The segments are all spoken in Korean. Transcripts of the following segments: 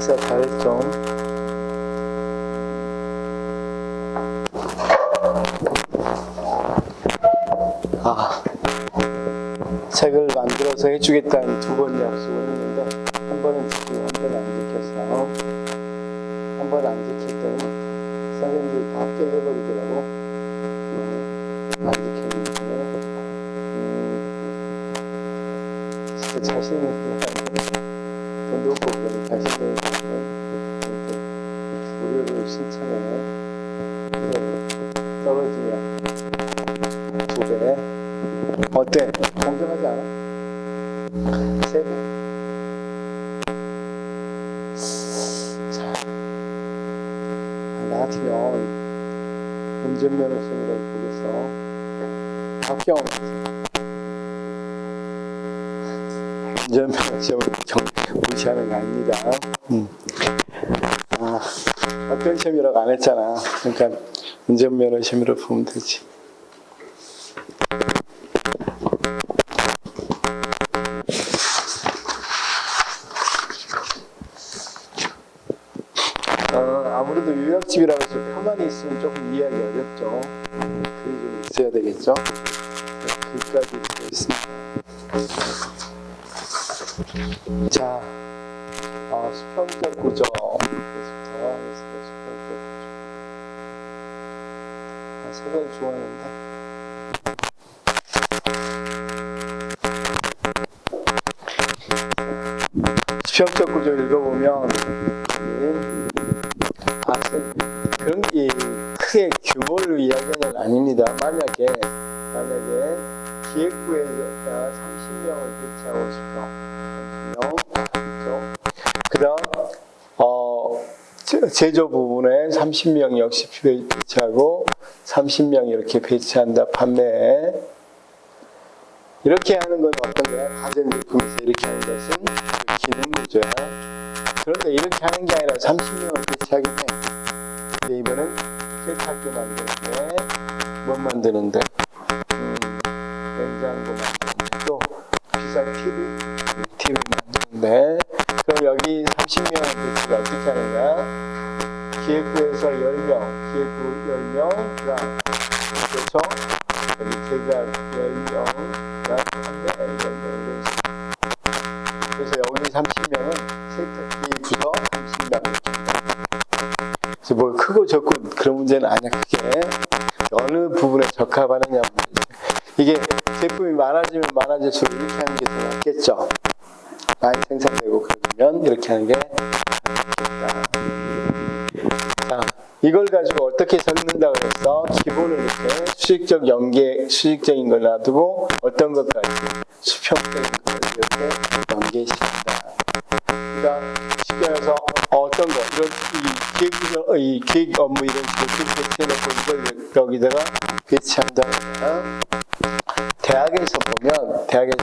아싸 잘했죠. 책을 만들어서 해주겠다는 2번 약속을 했는데 한 번은 지키고 한 번은 안 지켰어요. 한 번 안 지켰더니 선생님들이 다 깨져버리더라고. 안 지켰는데 진짜 자신 있는 돈 놓고 그러면 자신을 무료로 신청해. 떨어지면 2배. 어때? 공정하지 않아? 3배? 자, 나 같으면 운전면허 시험을 보겠어. 합격. 운전면허 시험을 무시하는 거 아닙니다. 어떤 시험이라고 안 했잖아. 그러니까 운전면허 시험으로 보면 되지. 아무래도 요약집이라고 해서 가만히 있으면 조금 이해하기 어렵죠. 글이 좀 있어야 되겠죠. 글까지 들어있습니다. 자, 수평적 구조. 여기서부터 하겠습니다. 수평적 구조. 색을 좋아하는데. 수평적 구조 읽어보면 그런 게 크게 규모를 이야기하는 건 아닙니다. 만약에 기획부에다가 30명을 배치하고 싶어. 30명. 그 다음 제조 부분에 30명 역시 배치하고 30명 이렇게 배치한다. 판매에 이렇게 하는 건 어떤 거야? 가전제품에서 이렇게 하는 것은 기능 구조야. 그런데 이렇게 하는 게 아니라 30명을 배치하긴 해. 근데 이번엔 세탁기 만드는데 뭐 만드는데 냉장고 만드는데 또 비싼 TV 만드는데 그럼 여기 30명을 배치가 어떻게 하는가? 기획부에서 10명, 기획부 10명, 그렇죠? 여기 제작 10명, 판매 10명. 그래서 여기 30명은 세탁기 부서 30명. 그래서 뭐 크고 적고 그런 문제는 아니야. 그게 어느 부분에 적합하느냐 문제죠. 이게 제품이 많아지면 많아질수록 이렇게 하는 게 더 낫겠죠. 많이 생산되고 그러면 이렇게 하는 게 낫겠다. 자, 이걸 가지고 어떻게 적는다고 해서 기본을 이렇게 수직적 연계, 수직적인 걸 놔두고 어떤 것까지 수평적인 것까지 이렇게 연계시킨다. 그러니까 쉽게 말해서 어떤 거 이런 이 기획 업무 이런 식으로 배치해놓고 이걸 여기다가 배치한다. 대학에서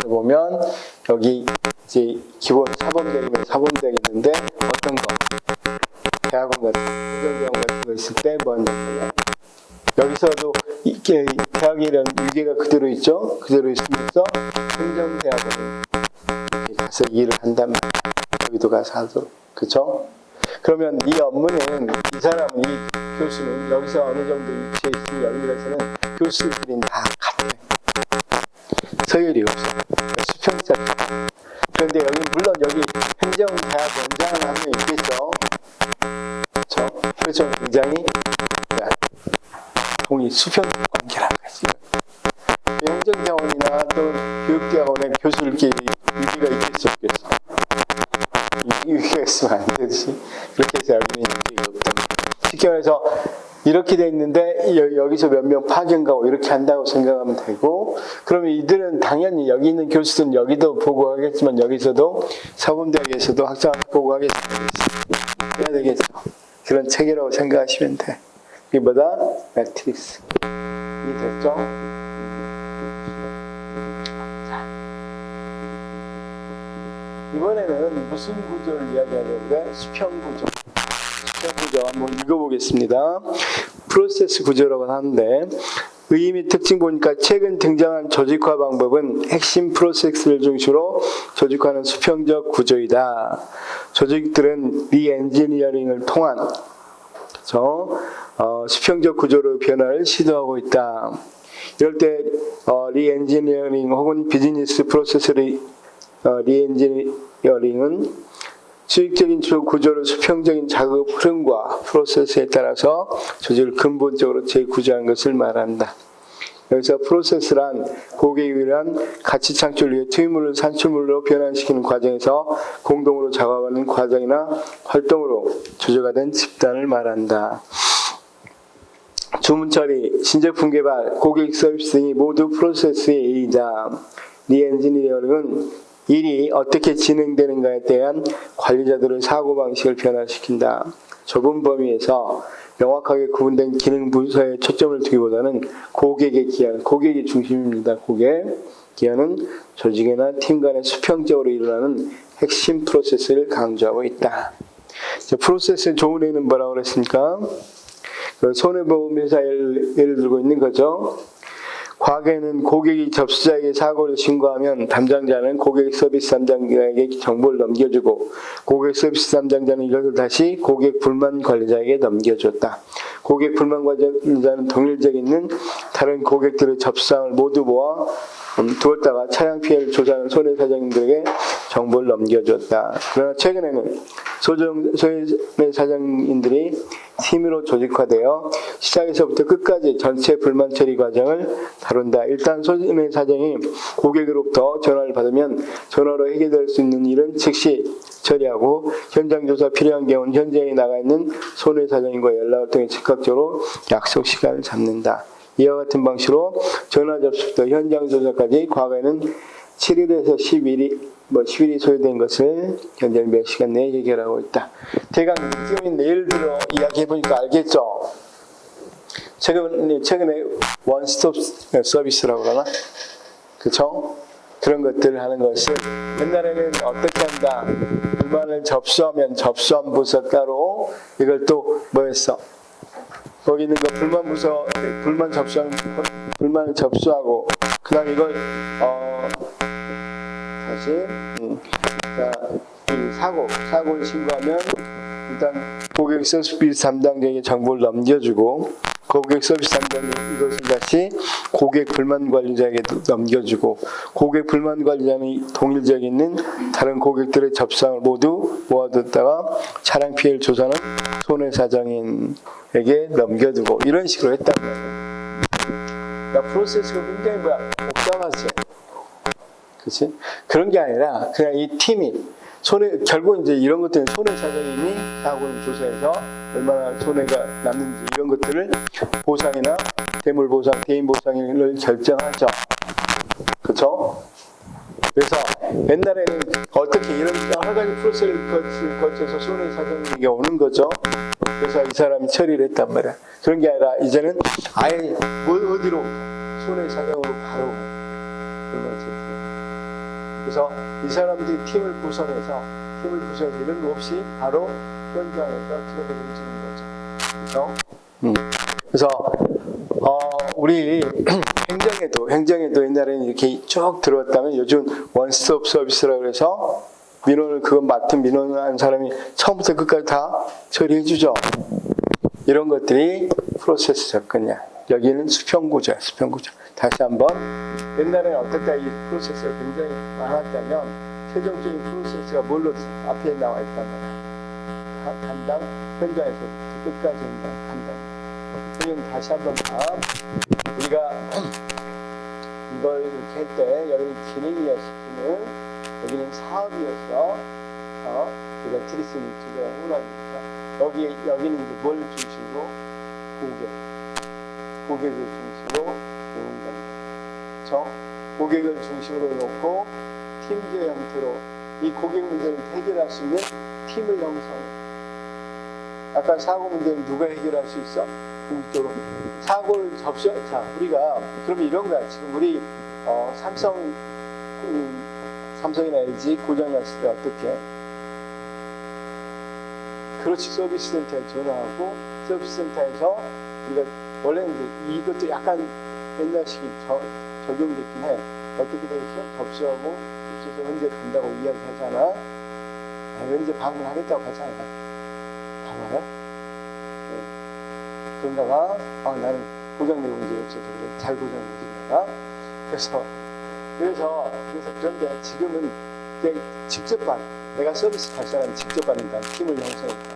보면 여기 이제 기본 사범대이면 사범대가 있는데 어떤 거 대학원 같은 행정대학원 같은 거 있을 때 뭐 한다고요? 여기서도 이게 대학이라는 유계가 그대로 있죠. 그대로 있으면서 행정대학원 이렇게 가서 일을 한단 말이야. 여기도 가서 하도록. 그렇죠? 그러면 이 업무는 이 사람, 이 교수는 여기서 어느 정도 위치에 있으면 여기에서는 교수들이 다 같아요. 서열이 없어. 수평적. 그런데 여기 물론 여기 행정대학 원장을 하면 있겠죠. 그렇죠? 그래서 굉장히 동의 수평 관계라는 거지. 행정대학원이나 또 교육대학원에 교수들끼리 위기가 있을 수 없겠어. 위기가 있으면 안 되듯이 그렇게 해서 여기는 위기가 없다. 쉽게 말해서 이렇게 돼 있는데 여기서 몇 명 파견 가고 이렇게 한다고 생각하면 되고, 그러면 이들은 당연히 여기 있는 교수들은 여기도 보고하겠지만 여기서도 사범대학에서도 학생한테 보고하겠죠. 해야 되겠죠. 그런 체계라고 생각하시면 돼. 이게 뭐다? 매트릭스. 이해됐죠? 이번에는 무슨 구조를 이야기하려고 그래? 수평구조. 수평구조 한번 읽어보겠습니다. 프로세스 구조라고 하는데 의의 및 특징 보니까 최근 등장한 조직화 방법은 핵심 프로세스를 중심으로 조직화하는 수평적 구조이다. 조직들은 리엔지니어링을 통한 수평적 구조로 변화를 시도하고 있다. 이럴 때 리엔지니어링 혹은 비즈니스 프로세스 리엔지니어링은 수익적인 구조를 수평적인 작업 흐름과 프로세스에 따라서 조직을 근본적으로 재구조한 것을 말한다. 여기서 프로세스란 고객을 위한 가치 창출을 위해 투입물을 산출물로 변환시키는 과정에서 공동으로 작업하는 과정이나 활동으로 조제가 된 집단을 말한다. 주문 처리, 신제품 개발, 고객 서비스 등이 모두 프로세스의 일이다. 리엔지니어링은 일이 어떻게 진행되는가에 대한 관리자들의 사고방식을 변화시킨다. 좁은 범위에서 명확하게 구분된 기능 부서에 초점을 두기보다는 고객의 기여, 고객이 중심입니다. 고객 기여는 조직이나 팀 간의 수평적으로 일어나는 핵심 프로세스를 강조하고 있다. 프로세스의 좋은 예는 뭐라고 그랬습니까? 손해보험회사 예를 들고 있는 거죠. 과거에는 고객이 접수자에게 사고를 신고하면 담당자는 고객 서비스 담당자에게 정보를 넘겨주고 고객 서비스 담당자는 이것을 다시 고객 불만 관리자에게 넘겨줬다. 고객 불만 관리자는 동일적 있는 다른 고객들의 접수사항을 모두 모아 두었다가 차량 피해를 조사하는 손해사장님들에게 정보를 넘겨줬다. 그러나 최근에는 손해사장님들이 팀으로 조직화되어 시작에서부터 끝까지 전체 불만 처리 과정을 다룬다. 일단 손해사장이 고객으로부터 전화를 받으면 전화로 해결될 수 있는 일은 즉시 처리하고 현장 조사 필요한 경우는 현장에 나가 있는 손해사장과 연락을 통해 즉각적으로 약속 시간을 잡는다. 이와 같은 방식으로 전화 접수부터 현장 조사까지 과거에는 7일에서 10일이 소요된 것을 현재는 몇 시간 내에 해결하고 있다. 대강 느낌이 예를 들어 이야기해보니까 알겠죠? 최근에 원스톱 서비스라고 그러나? 그쵸? 그런 것들을 하는 것을 옛날에는 어떻게 한다? 불만을 접수하면 접수한 부서 따로 이걸 또 뭐했어? 거기 있는 거 불만을 접수하고 그다음 이걸 다시 사고를 신고하면 일단 고객 서비스 담당자에게 정보를 넘겨주고 고객 서비스 담당자는 이것을 다시 고객 불만 관리자에게 넘겨주고 고객 불만 관리자는 동일적 있는 다른 고객들의 접수사항을 모두 모아뒀다가 차량 피해를 조사하는 손해사장에게 넘겨두고 이런 식으로 했단 말이에요. 그러니까 프로세스가 굉장히 복잡하지. 그치? 그런 게 아니라 그냥 이 팀이 결국 이제 이런 것들은 손해사장님이 사고를 조사해서 얼마나 손해가 났는지 이런 것들을 보상이나 대물 보상, 개인 보상을 결정하죠. 그렇죠? 그래서 옛날에는 어떻게 이런 여러 가지 프로세스를 거쳐서 손해사장님에게 오는 거죠. 그래서 이 사람이 처리를 했단 말이야. 그런 게 아니라 이제는 아예 어디로 손해사장으로 바로 그런 거지. 그래서 이 사람들이 팀을 구성해서 이런 거 없이 바로 현장에서 트럭을 움직이는 거죠. 그래서 우리 행정에도 옛날에는 이렇게 쭉 들어왔다면 요즘 원스톱 서비스라고 해서 민원을 맡은 민원을 한 사람이 처음부터 끝까지 다 처리해 주죠. 이런 것들이 프로세스 접근이야. 여기는 수평구조야. 다시 한번 옛날에는 어떻게 이 프로세스가 굉장히 많았다면 최종적인 프로세스가 뭘로 앞에 나와 있다면 담당 현장에서 끝까지 담당. 지금 다시 한번 우리가 이걸 이렇게 할 때 여기는 기능이었으면 여기는 사업이었어. 우리가 트리스는 두개가 흥분하니까 여기는 이제 뭘 중심으로 고객을 중심으로 놓은 겁니다. 그렇죠? 고객을 중심으로 놓고 팀제 형태로 이 고객 문제를 해결할 수 있는 팀을 형성해. 아까 사고 문제는 누가 해결할 수 있어? 궁극적으로 사고를 자, 우리가 그러면 이런 거야. 지금 우리 삼성이나 LG 고장 났을 때 어떻게? 그렇지, 서비스 센터에 전화하고 서비스 센터에서 우리가 원래는 이것도 약간 옛날식이 적용됐긴 해. 어떻게 돼 있어? 접수하고 접수해서 언제 간다고 이야기하잖아. 이제 방문하겠다고 하잖아요. 봐봐요. 네. 그런다가 나는 고장내고 문제 없어도 그래. 잘 고장내니까. 그래서 그런데 지금은 이제 직접 내가 서비스 할 사람이 직접 받는다. 팀을 형성했다.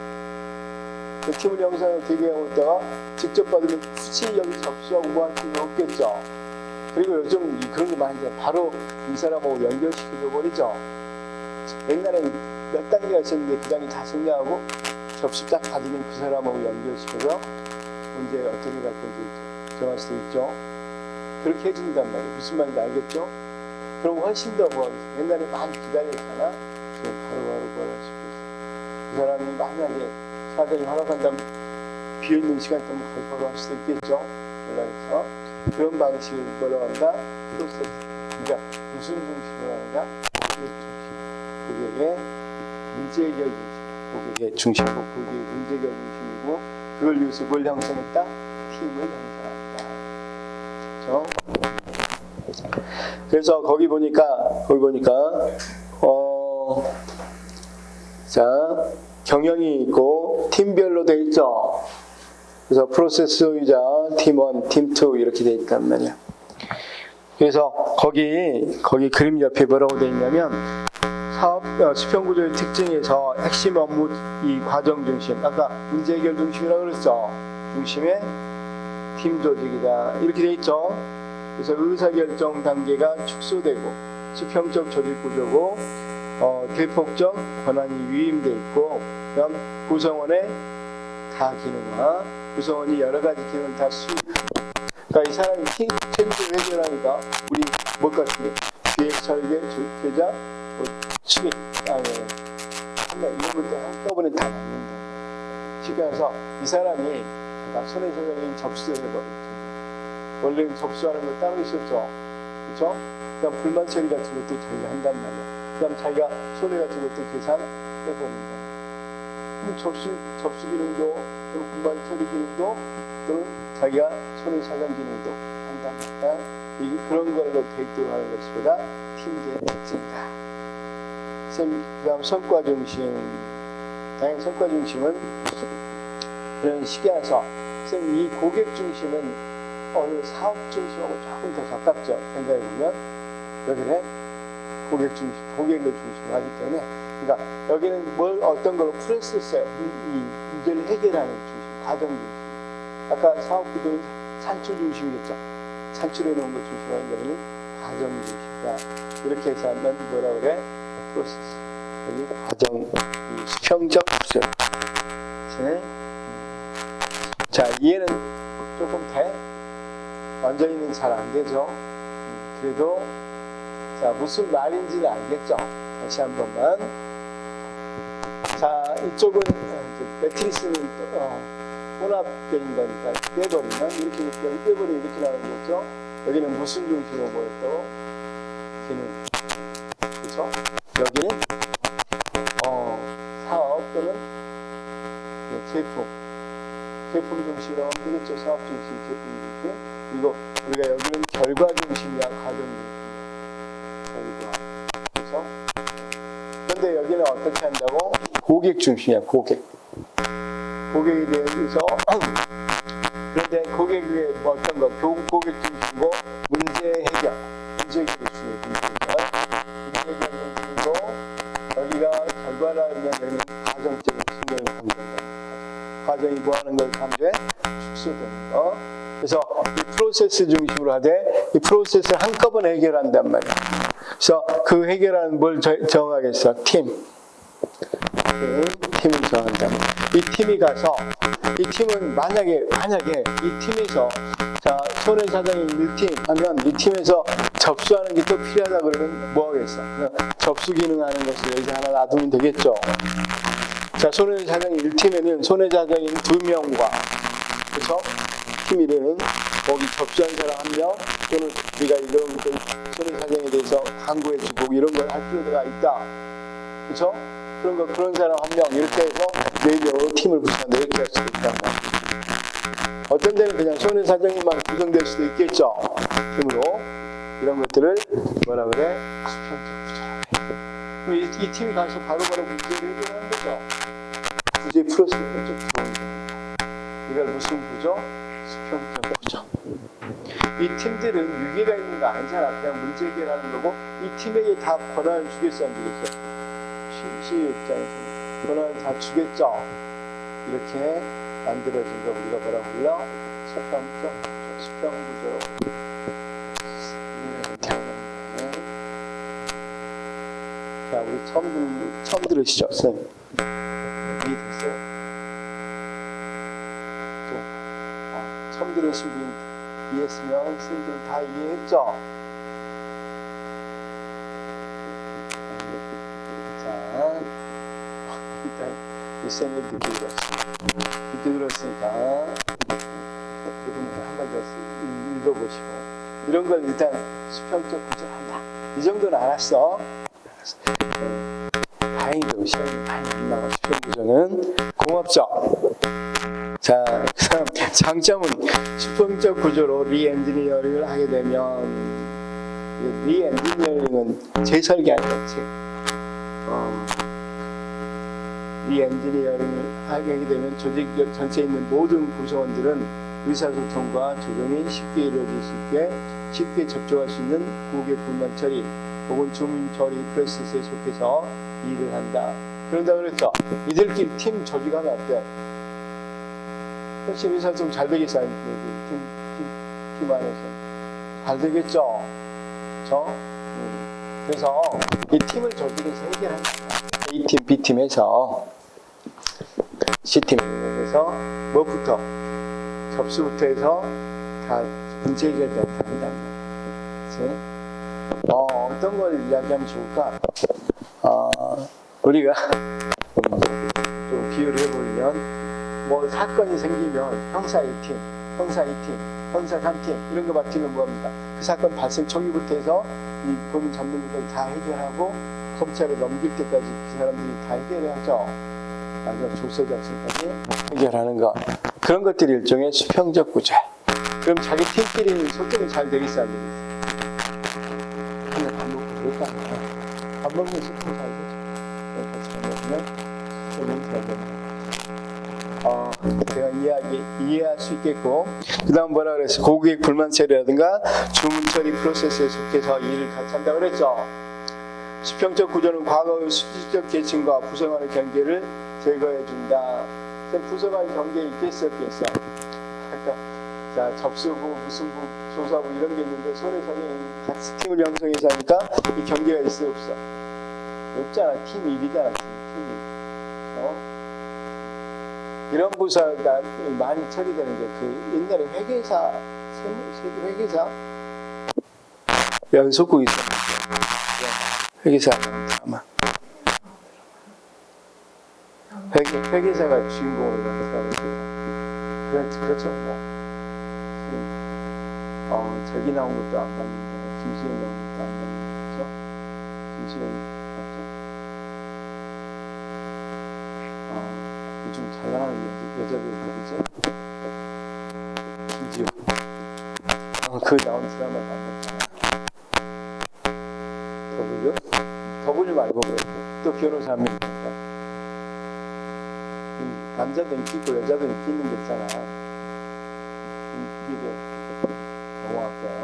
그 팀을 형성을 되게 하다가 직접 받으면 굳이 여기 접수하고 뭐 할 필요 없겠죠. 그리고 요즘 그런 거 많이 있잖아요. 바로 이 사람하고 연결시켜 버리죠. 옛날에 몇 단계가 있었는데 그 단계 다 승리하고 접수 딱 받으면 그 사람하고 연결시켜서 문제 어떻게 갈 건지 정할 수 있죠. 그렇게 해준단 말이에요. 무슨 말인지 알겠죠? 그럼 훨씬 더 옛날에 많이 기다렸잖아. 지금 바로바로 뭐할 수 있겠어. 그 사람이 만약에 사장이 허락한다면 비어있는 시간 때문에 바로 할 수도 있겠죠. 연락해서 그런 방식을 뭐라고 한다? 프로세스. 그러니까 무슨 중심으로 한다? 고객의 문제 해결 중심. 고객의 중심이고 고객의 문제 해결 중심이고 그걸 위해서 뭘 형성했다? 팀을 형성했다. 그렇죠? 그래서 거기 보니까 자 경영이 있고 팀별로 돼 있죠. 그래서 프로세스 의자 팀1, 팀2 이렇게 돼 있단 말이야. 그래서 거기 그림 옆에 뭐라고 돼 있냐면 사업 수평 구조의 특징에서 핵심 업무 이 과정 중심, 아까 문제 해결 중심이라고 그랬죠. 중심의 팀 조직이다 이렇게 돼 있죠. 그래서 의사결정 단계가 축소되고 수평적 조직 구조고 대폭적 권한이 위임돼 있고 그다음 구성원의 다 기능화, 구성원이 여러 가지 기능을 다 그러니까 이 사람이 체계를 해결하니까 우리 뭐 같은데 기획, 설계, 제작, 수익, 이런 것들 한꺼번에 다 맞는다. 쉽게 해서 이 사람이 손해배상인 접수를 해버렸죠. 원래는 접수하는 거 따로 있었죠. 그렇죠? 그다음 불만 처리 같은 것도 자기가 한단 말이야. 그다음 자기가 손해 같은 것도 계산해버린다. 접수 기능도, 또 불만 처리 기능도, 또 자기가 손해 사정 기능도 한단 말이야. 그런 걸로 계획도록 하는 것보다 팀제의 특징이다. 그다음 성과 중심. 당연히 성과 중심은 그런 시기에서 이 고객 중심은 어느 사업 중심하고 조금 더 가깝죠. 생각해보면 여기는 고객 중심, 고객을 중심으로 하기 때문에 그러니까 여기는 어떤 걸로 프로세스 이 문제를 해결하는 중심, 과정 중심. 아까 사업 구조는 산출 중심이겠죠. 산출해 놓은 것 중심으로 하는 여기는 과정 중심이다. 이렇게 해서 하면 뭐라 그래? 프로세스. 여기 과정, 수평적 구조. 자, 이해는 조금 돼? 완전히는 잘 안 되죠. 그래도 자 무슨 말인지는 알겠죠. 다시 한 번만. 자 이쪽은 매트리스는 혼합된 거니까 빼버리면 이렇게 빼버리면 이렇게 나오는 거죠. 여기는 무슨 중심으로 보였다고? 기능. 그렇죠? 여기는 사업 또는 제품 중심으로 하면 되겠죠. 사업 중심, 제품 중심. 그리고 우리가 여기는 결과 중심이야, 과정 중심이야. 결과. 그래서 그런데 여기는 어떻게 한다고? 고객 중심이야, 고객. 고객에 대해서 그런데 고객의 어떤 거, 고객 중심이고 문제 해결, 문제 해결 중심이고 여기가 결과를 하면 여기는 과정적인 신경을 강조한다. 과정이 뭐 하는 걸 강조해? 축소되는 거. 그래서 이 프로세스 중심으로 하되 이 프로세스를 한꺼번에 해결한단 말이야. 그래서 그 해결하는 뭘 정하겠어? 팀을 정한다. 이 팀이 가서 이 팀은 만약에 이 팀에서 자 손해사정이 1팀 하면 이 팀에서 접수하는 게 또 필요하다 그러면 뭐 하겠어? 그냥 접수 기능 하는 것을 여기서 하나 놔두면 되겠죠. 자 손해사정이 1팀에는 손해사정인 2명과 그래서 팀이래는 거기 접수한 사람 1명 또는 우리가 이런 손해사정에 대해서 광고해주고 이런 걸 할 필요가 있다. 그렇죠? 그런 사람 1명 이렇게 해서 4명으로 팀을 구성한다 이렇게 할 수도 있단 말이에요. 어떤 데는 그냥 손해사정이만 구성될 수도 있겠죠. 팀으로 이런 것들을 뭐라 그래? 수평적 구조라고 해. 그럼 이 팀이 가서 바로바로 문제를 해결하는 거죠. 문제 풀었으니까 좀 들어오는 거예요. 이걸 무슨 구조? 수평적 구조. 이 팀들은 유계가 있는 거 아니잖아. 그냥 문제 해결하는 거고 이 팀에게 다 권한을 주겠어 안 주겠어? CEO 입장에서 권한을 다 주겠죠. 이렇게 만들어진 거 우리가 뭐라고 불러? 수평 구조로 자, 우리 처음 들으시죠, 쌤? 이해됐어요? 처음 들으신 분 이해했으면 선생님들 다 이해했죠? 자, 일단 이 쌤을 늦게 들었어요. 늦게 들었으니까 조금 한번 더 읽어보시고 이런 걸 일단 수평적 구조를 한다. 이 정도는 알았어. 다행히도 시험이 많이 안 나와. 수평 구조는 고맙죠? 자, 장점은 수평적 구조로 리엔지니어링을 하게 되면 리엔지니어링은 재설계하는 거지. 리엔지니어링을 하게 되면 조직 전체에 있는 모든 구성원들은 의사소통과 조정이 쉽게 이루어질 수 있게 쉽게 접촉할 수 있는 고객 불만 처리 혹은 주문 처리 프로세스에 속해서 일을 한다. 그런다 그랬죠? 이들끼리 팀 조직하면 어때? 훨씬 의사소통 잘 되겠어요. 팀 안에서 잘 되겠죠? 그렇죠? 그래서 이 팀을 조직해서 해결한다. A팀, B팀에서 C팀에서 뭐부터? 접수부터 해서 다 문제 해결까지 다 한다는 거예요. 어떤 걸 이야기하면 좋을까? 우리가 좀 비유를 해보면 뭐 사건이 생기면 형사 1팀, 형사 2팀, 형사 3팀 이런 거 맡기면 뭐합니까? 그 사건 발생 초기부터 해서 이 범인 잡는 것까지 다 해결하고 검찰에 넘길 때까지 그 사람들이 다 해결하죠. 마지막 조서 작성까지 해결하는 거. 그런 것들이 일종의 수평적 구조. 그럼 자기 팀끼리는 소통이 잘 되겠어, 안 되겠어? 근데 밥 먹고 그럴까? 밥 먹으면 소통 잘 되죠. 같이 밥 먹으면 소통이 잘 됩니다. 제가 이해할 수 있겠고, 그 다음 뭐라 그랬어? 고객 불만 처리라든가 주문 처리 프로세스에 속해서 일을 같이 한다 그랬죠. 수평적 구조는 과거의 수직적 계층과 부서간의 경계를 제거해 준다. 부서간 경계에 있겠어, 없겠어? 자, 접수부, 무슨 부, 조사부 이런 게 있는데 소래서는 같이 팀을 형성해서 하니까 이 경계가 있어, 없어? 없잖아. 팀 일이잖아, 팀이. 이런 부서가 많이 처리되는 게 그 옛날에 회계사, 세부 회계사 연속국 있었는데 회계사 아마 회계사가 주인공으로 나왔어요. 그렇죠. 저기 나온 것도 안 봤는데 김수현 나온 것도 안 봤는데 그렇죠? 김수현 요즘 잘 나가는 여자들 누구지? 김지호. 그 나온 드라마 안 봤잖아. 더블유 말고 또 변호사 한 명 있다. 남자도 인기 있고 여자도 인기 있는 게 있잖아. 이게 영화학과요.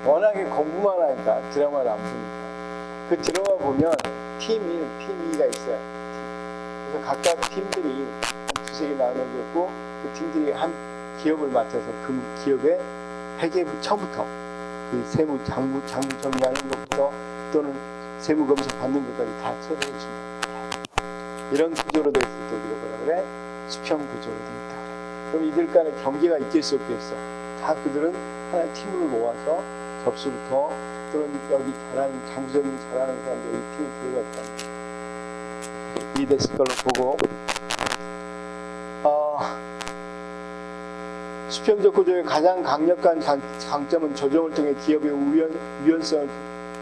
워낙에 공부만 하니까 드라마를 안 보니까. 그 드라마 보면 팀 1, 팀 2가 있어요. 그래서 각각 팀들이 한 두세 개 나눠졌고 그 팀들이 한 기업을 맡아서 그 기업의 회계부 처음부터 그 세무 장부 정리하는 것부터 또는 세무 검사 받는 것까지 다 처리해 줍니다. 이런 구조로 돼 있을 때 우리가 뭐라 그래? 수평 구조로 돼 있다. 그럼 이들 간에 경계가 있겠어 없겠어? 다 그들은 하나의 팀으로 모아서 접수부터 또는 여기 잘하는 장부적인 잘하는 사람들이 이 팀에 들어가 있다. 이해됐을 걸로 보고 수평적 구조의 가장 강력한 강점은 조정을 통해 기업의 유연성을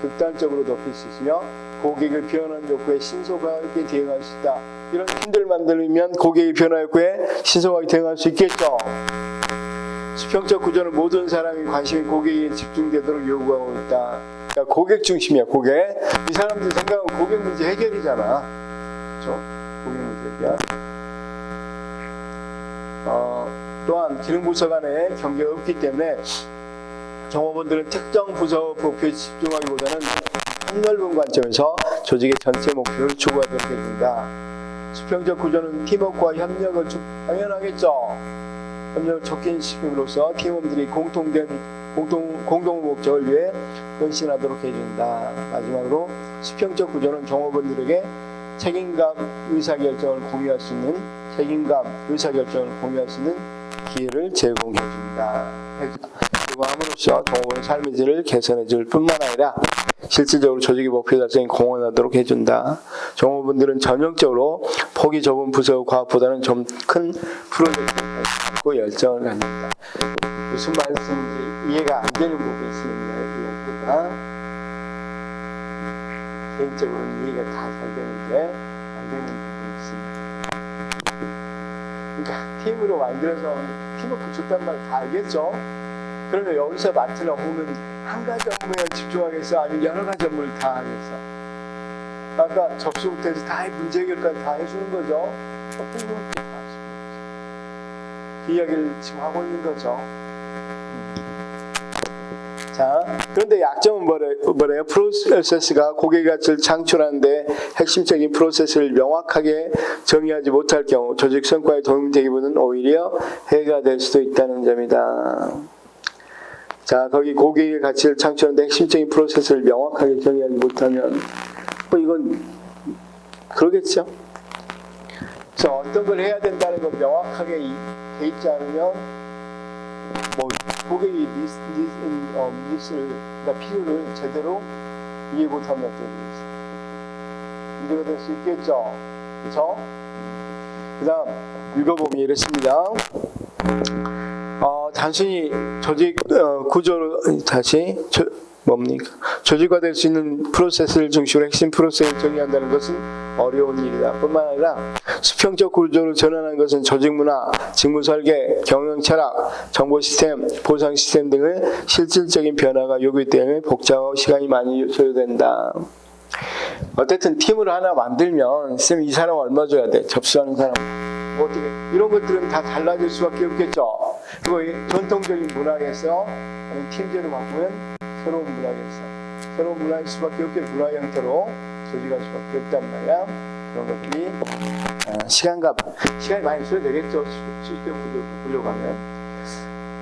극단적으로 높일 수 있으며 고객의 변화 욕구에 신속하게 대응할 수 있다. 이런 팀들을 만들면 고객의 변화 욕구에 신속하게 대응할 수 있겠죠. 수평적 구조는 모든 사람의 관심이 고객에게 집중되도록 요구하고 있다. 그러니까 고객 중심이야, 고객. 이 사람들 생각은 고객 문제 해결이잖아. 그렇죠? 고객 문제 해결. 또한 기능부서 간의 경계가 없기 때문에 종업원들은 특정 부서 목표에 집중하기보다는 폭넓은 관점에서 조직의 전체 목표를 추구하도록 해준다. 수평적 구조는 팀워크와 협력을 당연하겠죠. 협력을 촉진시킴으로써 팀원들이 공동 목적을 위해 헌신하도록 해준다. 마지막으로 수평적 구조는 종업원들에게 책임감, 의사결정을 공유할 수 있는 기회를 제공해준다. 제공함으로써 종업원의 삶의 질을 개선해줄 뿐만 아니라 실질적으로 조직의 목표 달성에 공헌하도록 해준다. 종업원들은 전형적으로 폭이 좁은 부서 과업보다는 좀 큰 프로젝트를 갖고 열정을 갖는다. 무슨 말씀인지 이해가 안 되는 부분이 있으면 이해가 개인적으로는 이해가 다 잘 되는데 안 되는 부분이 있습니다. 그러니까 팀으로 만들어서 팀워크 좋단 말 다 알겠죠? 그러면 여기서 맡은 업무는 한 가지 업무에 집중하겠어? 아니면 여러 가지 업무를 다 하겠어? 아까 접수부터 해서 다 문제 해결까지 다 해주는 거죠? 그 이야기를 지금 하고 있는 거죠. 자, 그런데 약점은 뭐래요? 프로세스가 고객 가치를 창출하는데 핵심적인 프로세스를 명확하게 정의하지 못할 경우 조직 성과에 도움이 되기보다는 오히려 해가 될 수도 있다는 점이다. 자, 거기 고객의 가치를 창출하는데 핵심적인 프로세스를 명확하게 정의하지 못하면 이건 그러겠죠. 그래서 어떤 걸 해야 된다는 건 명확하게 돼 있지 않으면 고객이 그러니까 필요를 제대로 이해 못하면 어떻게 되겠어요? 문제가 될 수 있겠죠. 그렇죠? 그 다음 읽어보면 이렇습니다. 단순히 조직 구조로 뭡니까? 조직화될 수 있는 프로세스를 중심으로 핵심 프로세스를 정의한다는 것은 어려운 일이다. 뿐만 아니라 수평적 구조로 전환하는 것은 조직 문화, 직무 설계, 경영 철학, 정보 시스템, 보상 시스템 등의 실질적인 변화가 요구되기 때문에 복잡하고 시간이 많이 소요된다. 어쨌든 팀을 하나 만들면 쌤 이 사람 얼마 줘야 돼? 접수하는 사람 어떻게 이런 것들은 다 달라질 수밖에 없겠죠. 그리고 전통적인 문화에서 팀제로 바꾸면 새로운 문화일 수밖에 없게 문화 형태로 조직할 수밖에 없단 말이야. 그런 것들이 시간이 많이 소요되겠죠. 시스템 구조로 가면.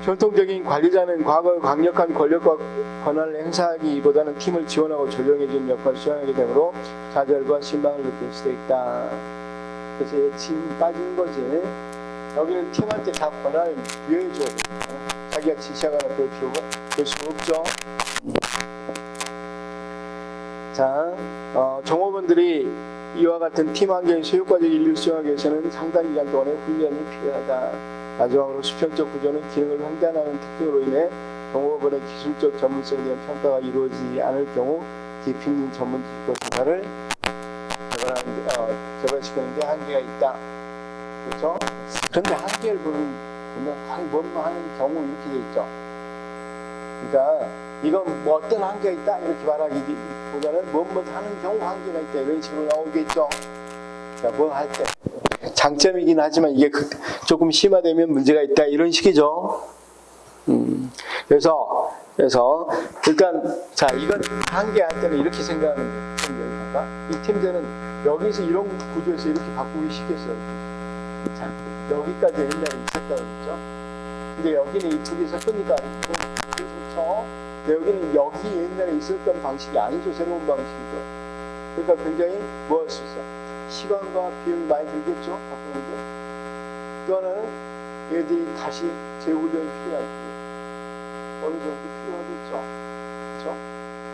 전통적인 관리자는 과거 강력한 권력과 권한을 행사하기보다는 팀을 지원하고 조정해주는 역할을 수행하게 되므로 좌절과 실망을 느낄 수도 있다. 그래서 지금 빠진 거지. 여기는 팀한테 다 권한을 부여해줘야 돼. 자기가 지시하거나 그럴 수가 없죠. 자, 종업원들이 이와 같은 팀 환경에서 효과적 인류를 수행하기 위해서는 상당 기간 동안의 훈련이 필요하다. 마지막으로 수평적 구조는 기능을 횡단하는 특징으로 인해 종업원의 기술적 전문성에 대한 평가가 이루어지지 않을 경우 깊이 있는 전문 지식과 조사를 개발시키는 데 한계가 있다. 그렇죠? 그런데 한계를 보면 거의 뭐뭐 하는 경우 이렇게 돼 있죠. 그러니까 이건 뭐 어떤 한계가 있다 이렇게 말하기보다는 뭐뭐 하는 경우 한계가 있다 이런 식으로 나오겠죠. 그러니까 뭐 할 때 장점이긴 하지만 이게 조금 심화되면 문제가 있다 이런 식이죠. 그래서 일단 자 이건 한계할 때는 이렇게 생각하는 거예요. 이 팀들은 여기서 이런 구조에서 이렇게 바꾸기 쉽겠어요. 자 여기까지 옛날에 있었다고 그랬죠. 근데 여기는 이쪽에 섞으니까 좋죠. 여기는 여기 옛날에 있었던 방식이 아니죠. 새로운 방식이죠. 그러니까 굉장히 뭐 할 수 있어? 시간과 비용이 많이 들겠죠. 바꾸는데. 또 하나는 얘들이 다시 재훈련이 필요하고 어느 정도 필요하겠죠. 그렇죠?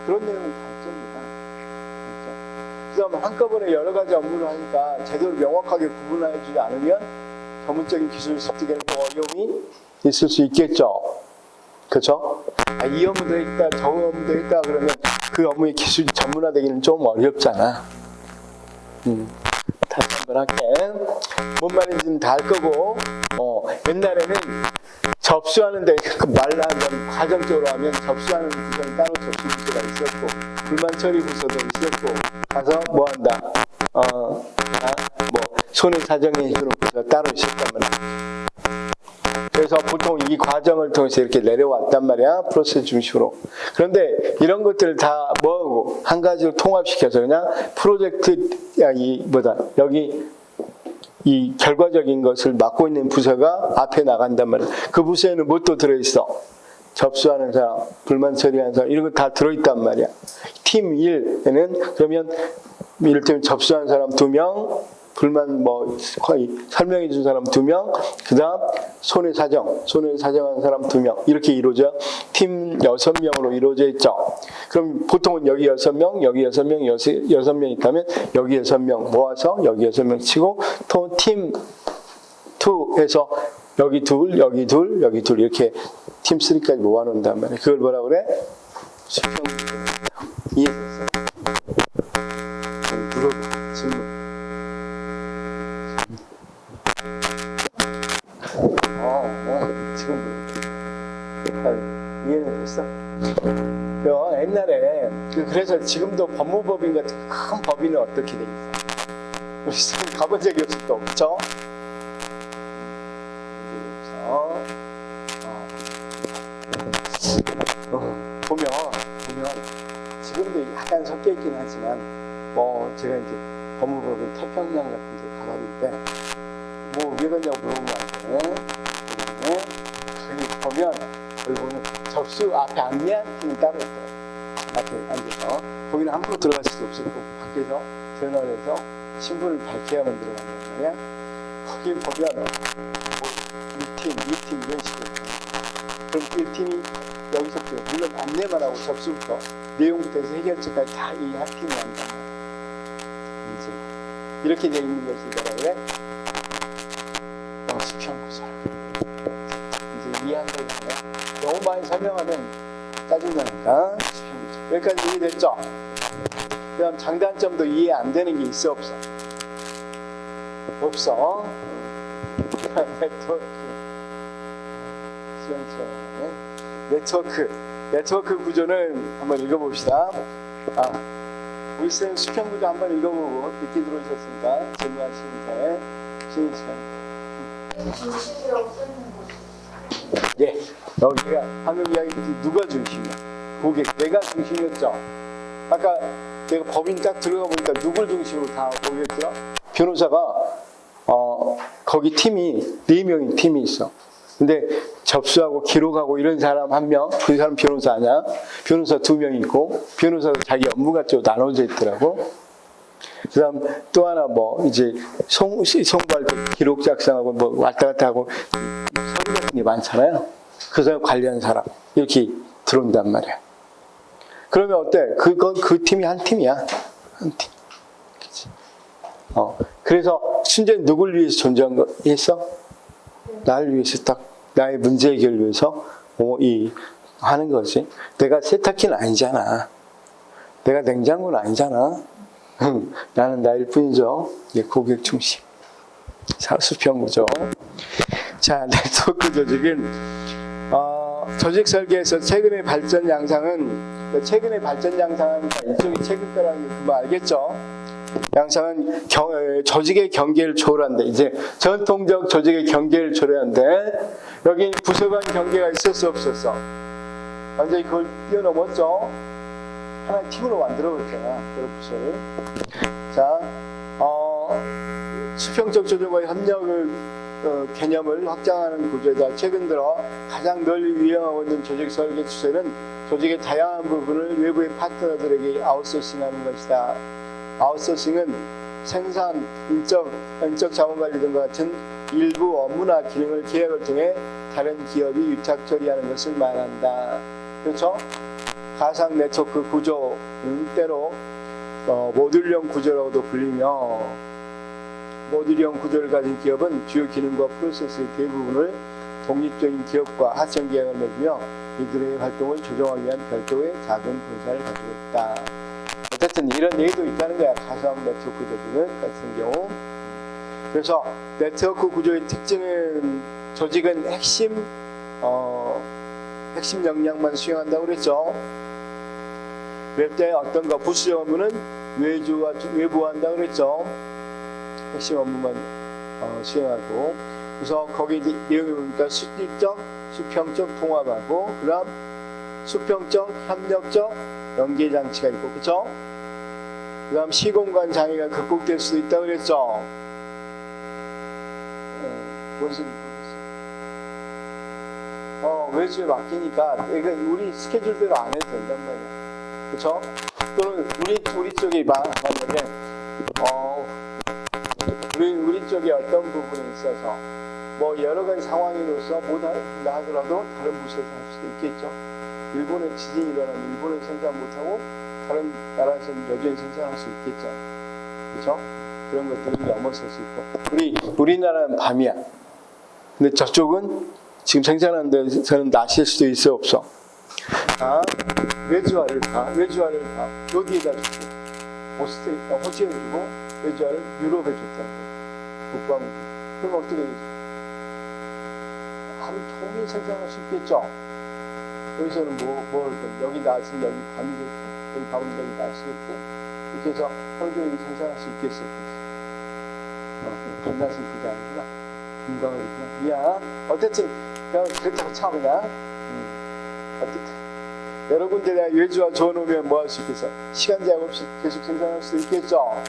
그런 내용이 단점입니다. 그렇죠? 그 다음에 한꺼번에 여러 가지 업무를 하니까 제대로 명확하게 구분해주지 않으면 전문적인 기술 습득에는 어려움이 있을 수 있겠죠. 그렇죠? 이 업무도 했다, 저 업무도 했다 그러면 그 업무의 기술이 전문화되기는 좀 어렵잖아. 다시 한번 할게. 뭔 말인지는 다 알 거고 옛날에는 접수하는데 그 말하면 과정적으로 하면 접수하는 부서는 따로 접수 부서가 있었고 불만 처리 부서도 있었고 가서 뭐 한다 뭐 손해 사정에 해주는 부서가 따로 있었단 말이야. 그래서 보통 이 과정을 통해서 이렇게 내려왔단 말이야. 프로세스 중심으로. 그런데 이런 것들을 다 뭐하고 한 가지로 통합시켜서 그냥 프로젝트 여기 이 결과적인 것을 맡고 있는 부서가 앞에 나간단 말이야. 그 부서에는 뭣도 들어있어? 접수하는 사람, 불만 처리하는 사람 이런 거 다 들어있단 말이야. 팀 1에는 그러면 이를테면 접수하는 사람 2명, 불만 거의 설명해 준 사람 2명, 그 다음 손해 사정한 사람 2명 이렇게 이루어져 팀 6명으로 이루어져 있죠. 그럼 보통은 여기 6명, 여기 6명, 6명 있다면 여기 6명 모아서 여기 6명 치고 또 팀 2에서 여기 둘, 여기 둘, 여기 둘 이렇게 팀 3까지 모아놓는단 말이에요. 그걸 뭐라 그래? 수평 이해됐어? 물어봐, 질문. 지금 이해는 됐어? 옛날에 그래서 지금도 법무법인 같은 큰 법인은 어떻게 돼 있어? 우리 지금 가본 적이 없을 거 그렇죠? 보면 지금도 약간 섞여 있긴 하지만 제가 이제 법무법인 태평양 같은 데 가봤는데 왜 갔냐고 물어보면 안 돼. 여기 보면 접수 앞에 안내한 팀이 따로 있어요. 앞에 앉아서 거기는 함부로 들어갈 수도 없었고 밖에서 전화를 해서 신분을 밝혀야만 들어간단 말이야. 거기 보면 1팀, 2팀 이런 식으로 그럼 1팀이 여기서부터 물론 안내만 하고 접수부터 내용부터 해서 해결책까지 다 이 한 팀이 한단 말이야. 이제 이렇게 되어 있는 것이 뭐라 그래? 수평구조. 이제 이해한다고 하면 너무 많이 설명하면 짜증나니까 수평구조. 여기까지 이해됐죠? 그 다음 장단점도 이해 안 되는 게 있어 없어? 없어. 네트워크 구조는 한번 읽어봅시다. 우리 쌤 수평구조 한번 읽어보고 늦게 들어오셨으니까 질문하시는 차에 쉬는 시간. 중심이라고 써있는 거죠. 예, 여기가 방금 이야기했듯이 누가 중심이야? 고객, 내가 중심이었죠? 아까 내가 법인 딱 들어가 보니까 누굴 중심으로 다 보겠죠? 변호사가 거기 팀이 4명의 팀이 있어. 근데 접수하고 기록하고 이런 사람 1명, 그 사람 변호사 아니야? 변호사 2명 있고, 변호사도 자기 업무가 좀 나눠져 있더라고. 그 다음 또 하나 이제 송부할 때 기록 작성하고 왔다 갔다 하고 서류 같은 게 많잖아요. 그 사람 관리하는 사람 이렇게 들어온단 말이야. 그러면 어때? 그 팀이 한 팀이야. 한 팀. 그치? 그래서 순전히 누굴 위해서 존재한 거 했어? 나를 위해서 딱 나의 문제 해결을 위해서 하는 거지. 내가 세탁기는 아니잖아. 내가 냉장고는 아니잖아. 나는 나일 뿐이죠. 고객 중심. 수평구조. 자, 네트워크 조직은 조직 설계에서 최근의 발전 양상은 이쪽이 최근 거라는 거 알겠죠? 양상은 조직의 경계를 초월한다. 이제 전통적 조직의 경계를 초월하는데 여기 부서 간 경계가 있었어 없었어? 완전히 그걸 뛰어넘었죠. 하나의 팀으로 만들어버렸잖아. 여러 부서를. 자, 수평적 조직과의 협력을 개념을 확장하는 구조에다 최근 들어 가장 널리 유행하고 있는 조직 설계 추세는 조직의 다양한 부분을 외부의 파트너들에게 아웃소싱하는 것이다. 아웃소싱은 생산, 인적 자원관리 등과 같은 일부 업무나 기능을 계약을 통해 다른 기업이 유착 처리하는 것을 말한다. 그렇죠? 가상 네트워크 구조는 때로 모듈형 구조라고도 불리며 모듈형 구조를 가진 기업은 주요 기능과 프로세스의 대부분을 독립적인 기업과 하청 계약을 맺으며 이들의 활동을 조정하기 위한 별도의 작은 본사를 가지고 있다. 어쨌든 이런 예도 있다는 거야. 가상 네트워크 조직은 같은 경우. 그래서 네트워크 구조의 특징은 조직은 핵심 핵심 역량만 수행한다고 그랬죠. 그럴 때 어떤 거 부수적 업무는 외부한다고 그랬죠. 핵심 업무만 수행하고, 그래서 거기 내용이 보니까 수직적, 수평적 통합하고, 그다음 수평적, 협력적 연계 장치가 있고, 그렇죠? 그다음 시공간 장애가 극복될 수도 있다고 그랬죠. 무슨 외주에 맡기니까 이건 우리 스케줄대로 안 해도 된단 말이야. 그렇죠? 또는 우리 쪽이 만약에 우리 쪽에 어떤 부분에 있어서 뭐 여러 가지 상황으로서 못한다 하더라도 다른 부서에서 할 수도 있겠죠. 일본에 지진이 일어나면 일본에서 생산 못하고 다른 나라에서는 여전히 생산할 수 있겠죠. 그렇죠? 그런 것들을 넘어설 수 있고, 우리나라는 밤이야. 근데 저쪽은 지금 생산하는 데서는 낮일 수도 있어 없어. 외주화를 다 여기에다 주고 호주에 주고 외주화를 유럽에 줬다는 거예요. 국방. 그럼 어떻게 되지? 하루 종일 생산할 수 있겠죠. 여기서는 뭘 여기 낮은 여기 밤이겠지. 여기 밤은 여기 낮이겠지. 이렇게 해서 하루 종일 생산할 수 있겠어요. 밤낮은 그게 아니구나. 건강하겠구나. 미안. 어쨌든 그냥 그렇다고 쳐 그냥. 어쨌든 여러 군데 내가 외주화 줘놓으면 뭐 할 수 있겠어? 시간 제약 없이 계속 생산할 수 있겠죠.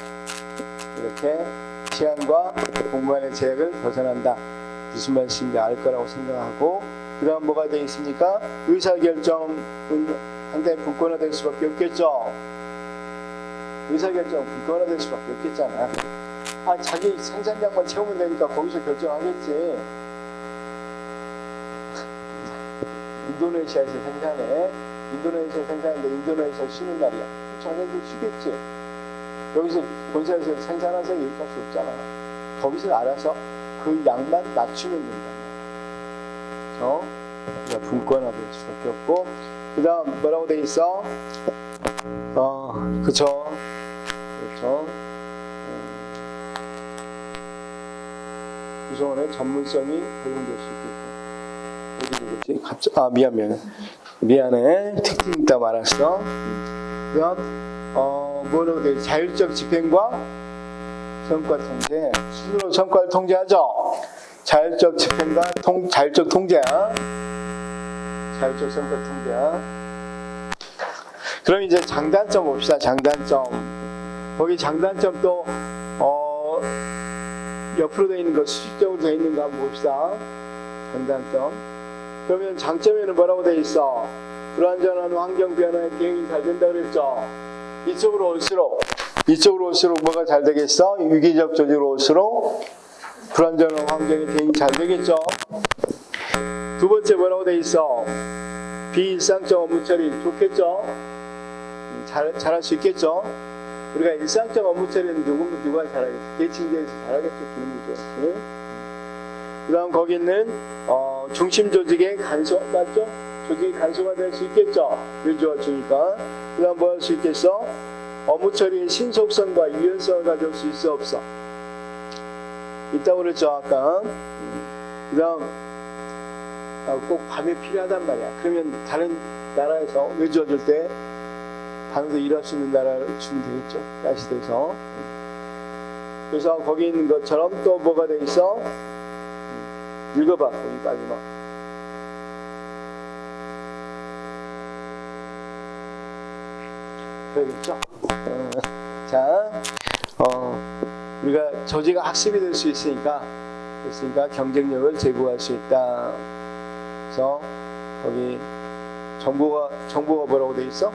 이렇게 시간과 공간의 제약을 벗어난다. 무슨 말씀인지 알 거라고 생각하고, 그 다음 뭐가 되어 있습니까? 의사결정은 상당히 불권화될 수밖에 없겠죠. 의사결정은 불권화될 수밖에 없겠잖아. 자기 생산량만 채우면 되니까 거기서 결정하겠지. 인도네시아에서 생산해. 인도네시아에서 생산하는데 인도네시아 쉬는 날이야. 자네들 쉬겠지. 여기서 본사에서 생산하세요 이렇게 할 수 없잖아. 거기서 알아서 그 양만 낮추면 된다. 그렇죠? 그러니까 분권화될 수밖에 없고, 그 다음 뭐라고 돼 있어? 그렇죠. 구성원의 전문성이 적용될 수 있겠고. 어디 되겠지? 미안해. 특징 있다 말았어. 그다음 뭐라고 돼? 자율적 집행과 성과 통제. 스스로 성과를 통제하죠. 자율적 집행과 자율적 통제야. 자율적 성과 통제야. 그럼 이제 장단점 봅시다. 장단점. 거기 장단점 또 옆으로 되어 있는 거, 수직적으로 되어 있는 거 한번 봅시다. 장단점. 그러면 장점에는 뭐라고 되어 있어? 불완전한 환경 변화에 대응이 잘 된다 그랬죠. 이쪽으로 올수록 뭐가 잘 되겠어? 유기적 조직으로 올수록 불완전한 환경에 대응이 잘 되겠죠. 두 번째 뭐라고 되어 있어? 비일상적 업무 처리 좋겠죠. 잘할 수 있겠죠. 우리가 일상적 업무 처리는 누가 잘하겠어? 계층제에서 잘하겠죠. 기능이죠. 네? 그 다음 거기 있는 중심 조직의 간소, 맞죠? 조직이 간소화될 수 있겠죠. 외주화 주니까. 그 다음 뭐 할 수 있겠어? 업무 처리의 신속성과 유연성을 가져올 수 있어 없어? 있다고 그랬죠 아까. 그 다음 꼭 밤에 필요하단 말이야. 그러면 다른 나라에서 외주화 줄 때 밤에도 일할 수 있는 나라를 주면 되겠죠. 야시대에서. 그래서 거기 있는 것처럼 또 뭐가 돼 있어? 읽어봐. 거기 마지막. 그러겠죠? 자, 우리가 조직 학습이 될 수 있으니까 경쟁력을 제고할 수 있다. 그래서 거기 정보가 뭐라고 돼 있어?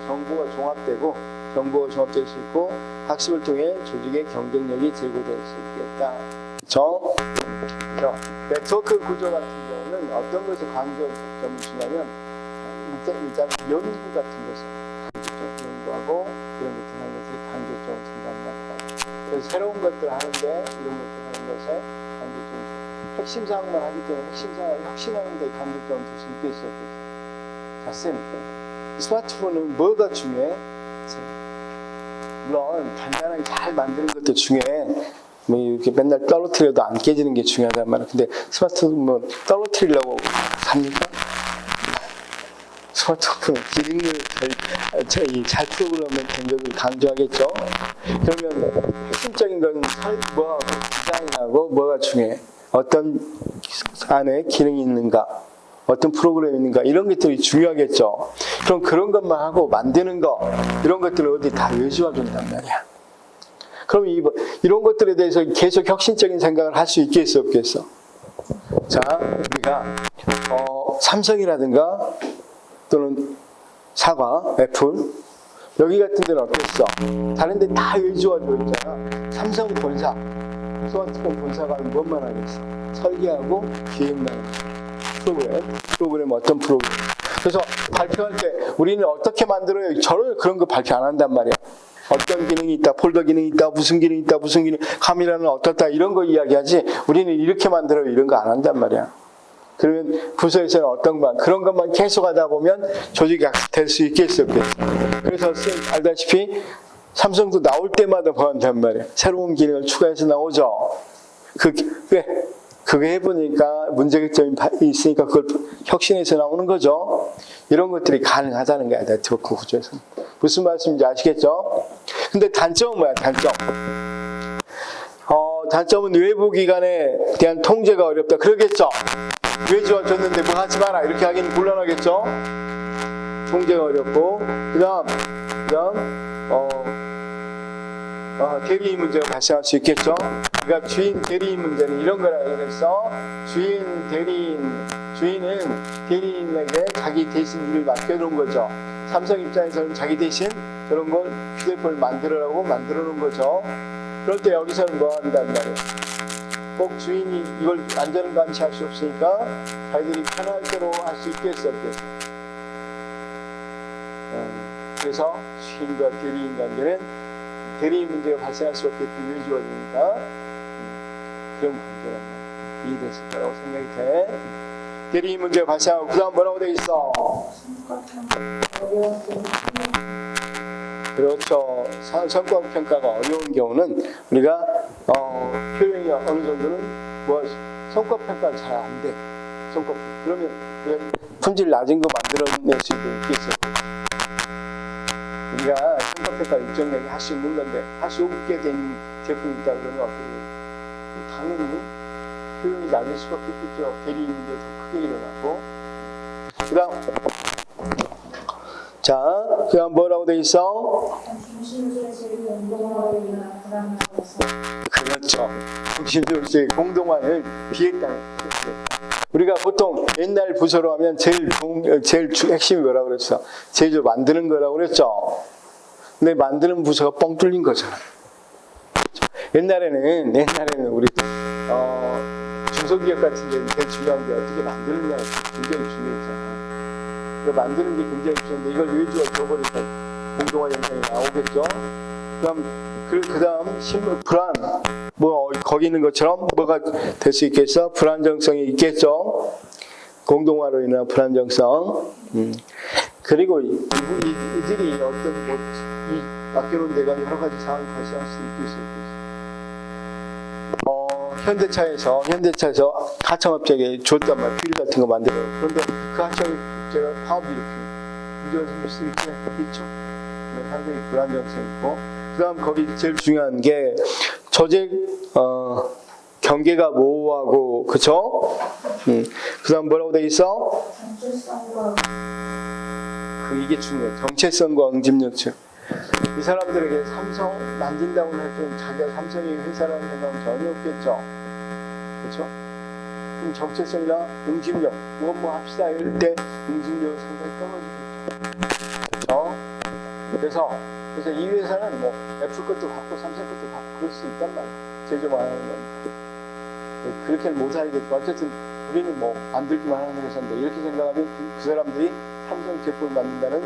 정보가 종합될 수 있고 학습을 통해 조직의 경쟁력이 제고될 수 있겠다. 그렇죠? 네트워크 구조 같은 경우는 어떤 것을 강조점을 주냐면 일단 연구 같은 것을 연구하고 이런 것을 강조점을 준다는 거예요. 그래서 새로운 것들을 하는데 이런 것들 하는 것에 강조점, 핵심 사항만 하기 때문에 핵심 사항을 혁신하는 데 강조점을 줄 수 있겠어요. 자, 쌤, 스마트폰은 뭐가 중요해? 물론 간단하게 잘 만드는 것도 중요해. 뭐 이렇게 맨날 떨어뜨려도 안 깨지는 게 중요하단 말이야. 근데 스마트폰 뭐 떨어뜨리려고 삽니까? 스마트폰 기능을 잘 프로그램에 된 것을 강조하겠죠. 그러면 핵심적인 건 뭐하고 디자인하고 뭐가 중요해? 어떤 안에 기능이 있는가? 어떤 프로그램이 있는가? 이런 것들이 중요하겠죠. 그럼 그런 것만 하고 만드는 거 이런 것들을 어디 다 외주화 준단 말이야. 그럼 이런 것들에 대해서 계속 혁신적인 생각을 할 수 있겠어 없겠어? 자, 우리가 삼성이라든가 또는 사과, 애플 여기 같은 데는 어땠어? 다른 데 다 외주화 줘 있잖아. 삼성 본사, 스마트폰 본사가 뭔만 하겠어? 설계하고 기획만 프로그램 어떤 프로그램. 그래서 발표할 때 우리는 어떻게 만들어요? 저는 그런 거 발표 안 한단 말이야. 어떤 기능이 있다, 폴더 기능이 있다, 무슨 기능이 있다, 무슨 기능, 카메라는 어떻다 이런 거 이야기하지 우리는 이렇게 만들어요 이런 거 안 한단 말이야. 그러면 부서에서는 어떤 것 그런 것만 계속 하다 보면 조직이 될 수 있겠어 없겠어. 그래서 알다시피 삼성도 나올 때마다 뭐 한단 말이야. 새로운 기능을 추가해서 나오죠. 그게 해보니까 문제점이 있으니까 그걸 혁신해서 나오는 거죠. 이런 것들이 가능하다는 거야, 네트워크 구조에서는. 무슨 말씀인지 아시겠죠? 근데 단점은 뭐야, 단점? 단점은 외부 기관에 대한 통제가 어렵다. 그러겠죠? 외주화 줬는데 뭐 하지 마라. 이렇게 하기는 곤란하겠죠? 통제가 어렵고. 그 다음, 대리인 문제가 발생할 수 있겠죠. 그러니까 주인 대리인 문제는 이런 거라 그래서 주인은 대리인에게 자기 대신 일을 맡겨놓은 거죠. 삼성 입장에서는 자기 대신 그런 걸 휴대폰을 만들어 놓은 거죠. 그럴 때 여기서는 뭐 한단 말이에요. 꼭 주인이 이걸 안전을 감시할 수 없으니까 자기들이 편할 대로 할 수 있겠어 없겠어. 그래서 주인과 대리인 관계는 대리인 문제가 발생할 수 없게끔 외주화되니까 그런 문제가 이해됐을 거라고 생각이 돼. 대리인 문제가 발생하고 그 다음 뭐라고 돼 있어? 그렇죠. 성과평가가 어려운 경우는 우리가 표현이 어느 정도는 뭐 성과평가가 잘 안 돼. 그러면 품질 낮은 거 만들어낼 수 있겠어요. 우리가 성과평가 일정량이 할 수 있는 건데 할 수 없게 된 제품이 있다 그러면 어떻게 돼요? 당연히 효용이 낮을 수밖에 없겠죠. 대리인 문제가 더 크게 일어나고. 그 다음 뭐라고 돼 있어? 그렇죠. 중심조직의 공동화를 비했다는 거죠. 우리가 보통 옛날 부서로 하면 제일 핵심이 뭐라고 그랬어? 제조 만드는 거라고 그랬죠. 근데 만드는 부서가 뻥 뚫린 거잖아. 옛날에는 우리 중소기업 같은 데는 제일 중요한 게 어떻게 만드느냐가 굉장히 중요했잖아. 만드는 게 굉장히 중요한데 이걸 외주화 줘버리니까 공동화 현상이 나오겠죠. 그 다음 식물 불안, 거기 있는 것처럼 뭐가 될 수 있겠어? 불안정성이 있겠죠. 공동화로 인한 불안정성. 그리고 이들이 이 맡겨놓은 데가 여러 가지 상황이 발생할 수 있겠어요. 현대차에서 하청업체에 줬단 말이야. 휠 같은 거 만들어. 그런데 그 하청업체가 파업 문제가 생길 수 있겠죠. 상당히 불안정성이 있고. 그 다음 거기 제일 중요한 게 조직 경계가 모호하고, 그쵸? 그 다음 뭐라고 돼 있어? 이게 중요해. 정체성과 응집력층. 이 사람들에게 삼성 만든다고 해도 자기가 삼성의 회사라는 생각은 전혀 없겠죠. 그렇죠? 그럼 정체성이나 응집력, 뭐 합시다 이럴 때 응집력은 상당히 떨어지겠죠. 그렇죠? 그래서 이 회사는 뭐 애플 것도 갖고 삼성 것도 갖고 그럴 수 있단 말이에요. 제조만 하는 건. 그렇게는 못 하겠고 어쨌든 우리는 뭐 만들기만 하는 회사인데 이렇게 생각하면 그 사람들이 삼성 제품을 만든다는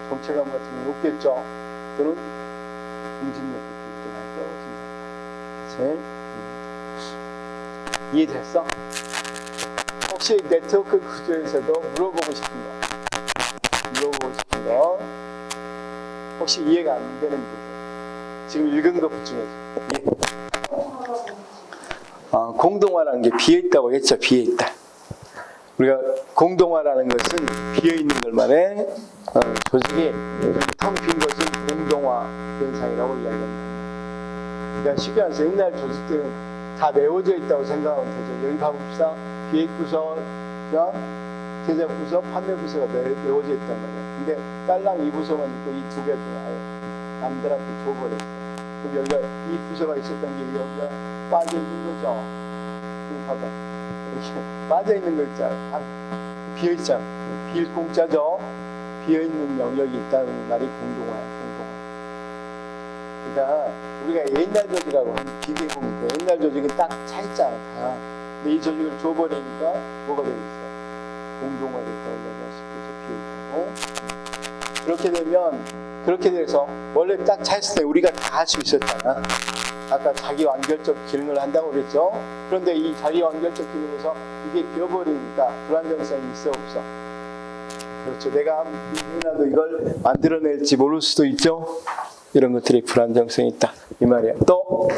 정체감 같은 게 높겠죠. 또는 응집력도 굉장히 떨어진다. 이해됐어? 혹시 네트워크 구조에서도 물어보고 싶은 거 혹시 이해가 안 되는 부분 지금 읽은 것 중에 예. 공동화라는 게 비어있다고 했죠. 비어있다. 우리가 공동화라는 것은 비어있는 걸 말해. 조직이 텅 빈 것은 공동화 현상이라고 이야기합니다. 그러니까 쉽게 말해서 옛날 조직들은 다 메워져 있다고 생각하면 되죠. 여기 가봅시다. 기획부서, 제작부서, 판매부서가 메워져 있단 말이에요. 근데 딸랑 이 부서만 있고 이 두 개도 아예 남들한테 줘버렸어요. 그럼 여기가 이 부서가 있었던 게 여기가 빠져 있는 거죠. 여기 봐봐. 이렇게 빠져 있는 거 있잖아. 비어 있잖아. 비일 공짜죠. 비어 있는 영역이 있다는 말이 공동화야. 그러니까 우리가 옛날 조직하고 비교해 보면 돼. 옛날 조직은 딱 차 있잖아. 다. 근데 이 조직을 줘버리니까 뭐가 되겠어? 공동화됐다고 얘기할 수 있겠죠. 비어 있고. 그렇게 되면 그렇게 돼서 원래 딱 차 있을 때 우리가 다 할 수 있었잖아. 아까 자기 완결적 기능을 한다고 그랬죠. 그런데 이 자기 완결적 기능에서 이게 비어버리니까 불안정성이 있어 없어? 그렇죠. 내가 누구나도 이걸 만들어낼지 모를 수도 있죠. 이런 것들이 불안정성이 있다 이 말이야. 또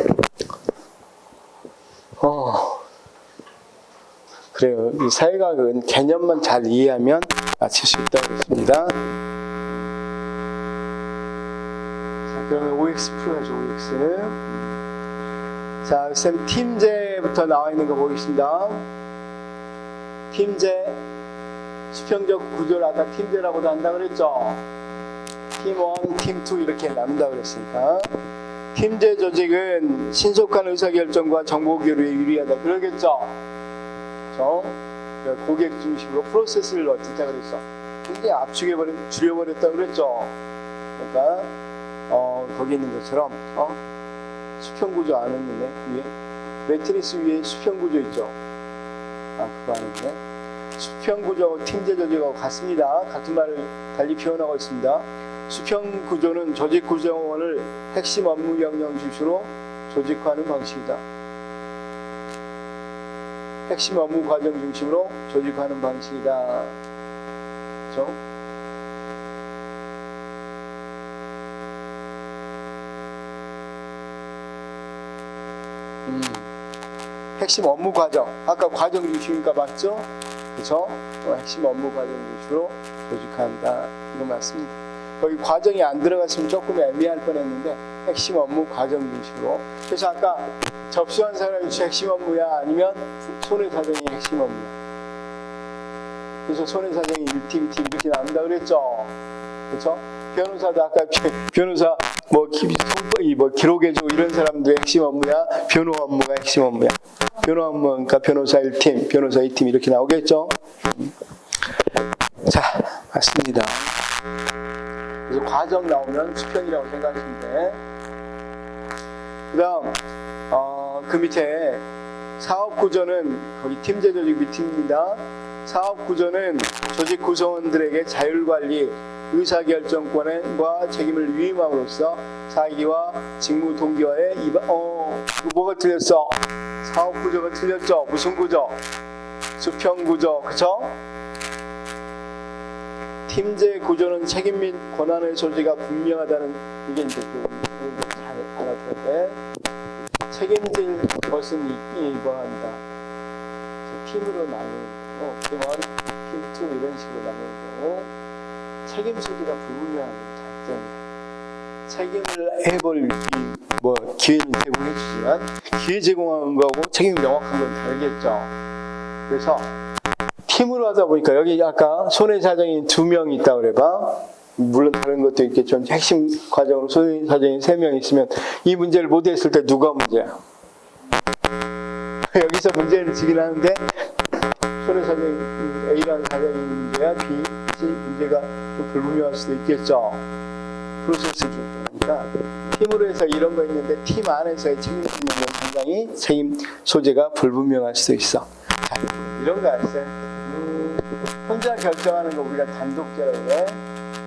그래요. 이 사회과학은 개념만 잘 이해하면 맞출 수 있다고 했습니다. 자, 그러면 OX 풀어야죠. OX. 자, 쌤 팀제부터 나와 있는 거 보겠습니다. 팀제 수평적 구조를 아까 팀제라고도 한다 그랬죠. 팀 1, 팀 2 이렇게 나눈다고 그랬으니까 팀제 조직은 신속한 의사결정과 정보 교류에 유리하다 그러겠죠. 그렇죠? 고객 중심으로 프로세스를 어떻게 그랬어? 굉장히 줄여버렸다 그랬죠. 그러니까 거기 있는 것처럼 수평구조 안 했는데 위에 매트리스 위에 수평구조 있죠. 그거 아닌데 수평구조하고 팀제 조직하고 같습니다. 같은 말을 달리 표현하고 있습니다. 수평구조는 조직 구성원을 핵심 업무 명령 중심으로 조직화하는 방식이다. 핵심 업무 과정 중심으로 조직화하는 방식이다. 그렇죠? 핵심 업무 과정. 아까 과정 중심이니까 맞죠? 그렇죠? 핵심 업무 과정 중심으로 조직화한다. 이거 맞습니다. 거기 과정이 안 들어갔으면 조금 애매할 뻔했는데 핵심 업무 과정 중심으로. 그래서 아까 접수한 사람이 핵심 업무야 아니면 손해사정이 핵심 업무야. 그래서 손해사정이 1팀, 2팀 이렇게 나눈다 그랬죠. 그렇죠? 변호사도 아까 변호사 기록해주고 이런 사람도 핵심 업무야. 변호 업무가 핵심 업무야. 변호 업무 그러니까 변호사 1팀, 변호사 2팀 이렇게 나오겠죠. 자, 맞습니다. 그래서 과정 나오면 수평이라고 생각하시면 돼. 그 다음 그 밑에 사업구조는 거기 팀제 조직 밑입니다. 사업구조는 조직 구성원들에게 자율관리, 의사결정권과 책임을 위임함으로써 사기와 직무 동기화에 뭐가 틀렸어? 사업구조가 틀렸죠. 무슨 구조? 수평구조. 그쵸? 팀제 구조는 책임 및 권한의 소지가 분명하다는 이게 이제 잘 알아둬야 돼. 책임질 것은 이거한다. 팀으로 나누는 거, 팀 1, 팀 2 이런 식으로 나누는 거고 책임 소지가 불분명한 게 장점이다. 책임을 해볼 기회는 제공해주지만 기회 제공하는 거하고 책임 명확한 건 다르겠죠. 그래서 팀으로 하다 보니까 여기 아까 손해사정이 2명 있다고 그래봐. 물론 다른 것도 있겠지만 핵심 과정으로 손해사정이 3명 있으면 이 문제를 못 했을 때 누가 문제야? 여기서 문제를 지긴 하는데 손해사정이 A라는 사정이 문제야? B, C 문제가 또 불분명할 수도 있겠죠. 프로세스 중이니까 팀으로 해서 이런 거 있는데 팀 안에서의 책임 있는 건 상당히 책임 소재가 불분명할 수도 있어. 자, 이런 거 아세요? 혼자 결정하는 거 우리가 단독제라고 해.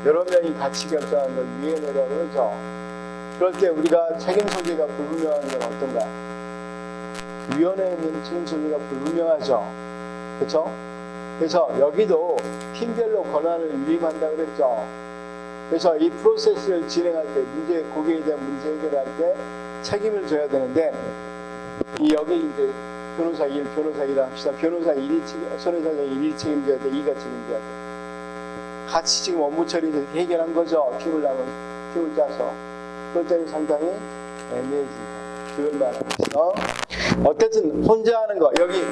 여러 명이 같이 결정하는 걸 위원회라고 그러죠. 그럴 때 우리가 책임 소재가 불분명한 건 어떤가? 위원회에는 책임 소재가 불분명하죠. 그렇죠? 그래서 여기도 팀별로 권한을 위임한다 그랬죠. 그래서 이 프로세스를 진행할 때 거기에 대한 문제 해결할 때 책임을 져야 되는데 여기 이제 변호사 1 합시다. 변호사 1이 손해사정 1이 책임져야 돼. 2가 책임져야 돼. 같이 지금 업무 처리를 해결한 거죠. 팀을 짜서. 그럴 때는 상당히 애매해진다. 그걸 말하고 있어. 어쨌든 혼자 하는 거 여기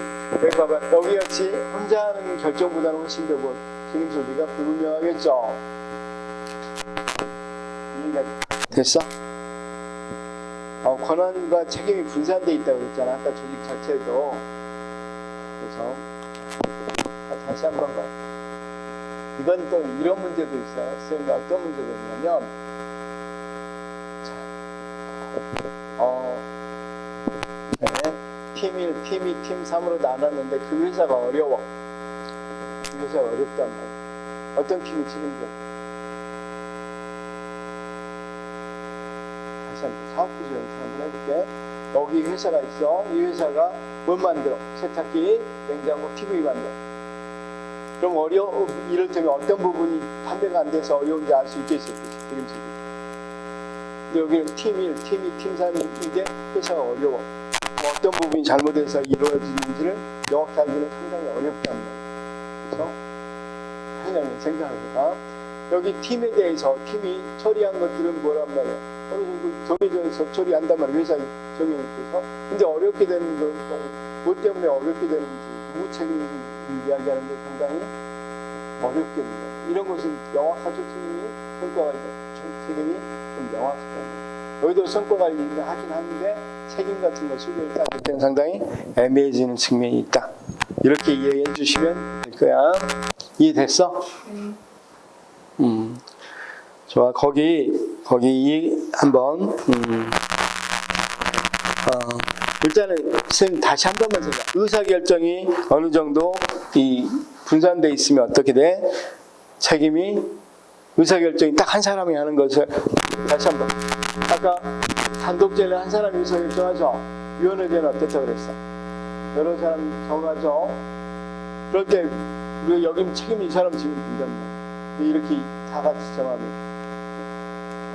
봐봐. 여기 같이 혼자 하는 결정보다는 훨씬 더 책임 소리가 불분명하겠죠. 이해가 됐어? 권한과 책임이 분산돼 있다고 그랬잖아. 아까 조직 자체도. 그래서 다시 한번 봐요. 이건 또 이런 문제도 있어요. 선생님이 어떤 문제가 있냐면 팀 1, 팀 2, 팀 3으로 나눴는데 그 회사가 어려워. 그 회사가 어렵단 말이야. 어떤 팀이 책임져? 다시 한번 사업구조 연습 한번 해볼게. 여기 회사가 있어. 이 회사가 뭘 만들어? 세탁기, 냉장고, TV 만들어. 그럼 이를테면 어떤 부분이 판매가 안 돼서 어려운지 알 수 있겠어요. 그림책이. 근데 여기는 팀 1, 팀 2, 팀 3인데 회사가 어려워. 어떤 부분이 잘못해서 이루어지는지를 명확히 알기는 상당히 어렵단 말이에요. 그래서 그냥 생각합니다. 여기 팀에 대해서 팀이 처리한 것들은 뭐란 말이에요. 어느 정도 정해져서 처리한단 말이에요. 회사에 정해져서. 근데 어렵게 되는 건 뭐 때문에 어렵게 되는지 누구 책임을 이야기하는 게 상당히 어렵겠네요. 이런 것은 명확하죠. 성과가 책임이 좀 명확해요. 여기도 성과 관리를 하긴 하는데 책임 같은 거 소개를 따질 때는 상당히 애매해지는 측면이 있다. 이렇게 이해해 주시면 될 거야. 이해됐어? 좋아. 거기 한번 일단은 선생님 다시 한 번만 생각. 의사결정이 어느 정도 분산돼 있으면 어떻게 돼? 책임이 의사결정이 딱 한 사람이 하는 것을 다시 한번. 아까 단독제는 한 사람이 의사결정하죠. 위원회제는 어땠다 그랬어? 여러 사람 정하죠. 그럴 때 우리가 여기 책임이 이 사람 지면 된단 말이야. 이렇게 다 같이 정하면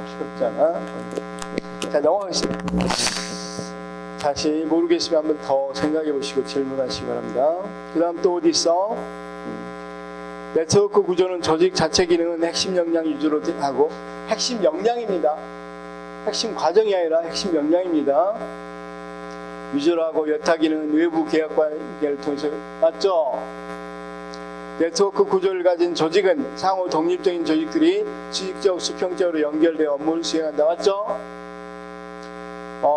쉽잖아. 자, 넘어가겠습니다. 다시 모르겠으면 한번 더 생각해 보시고 질문하시기 바랍니다. 그 다음 또 어디 있어? 네트워크 구조는 조직 자체 기능은 핵심 역량 위주로 하고, 핵심 역량입니다. 핵심 과정이 아니라 핵심 역량입니다. 위주로 하고, 여타 기능은 외부 계약 관계를 통해서, 맞죠? 네트워크 구조를 가진 조직은 상호 독립적인 조직들이 수직적, 수평적으로 연결되어 업무를 수행한다. 맞죠?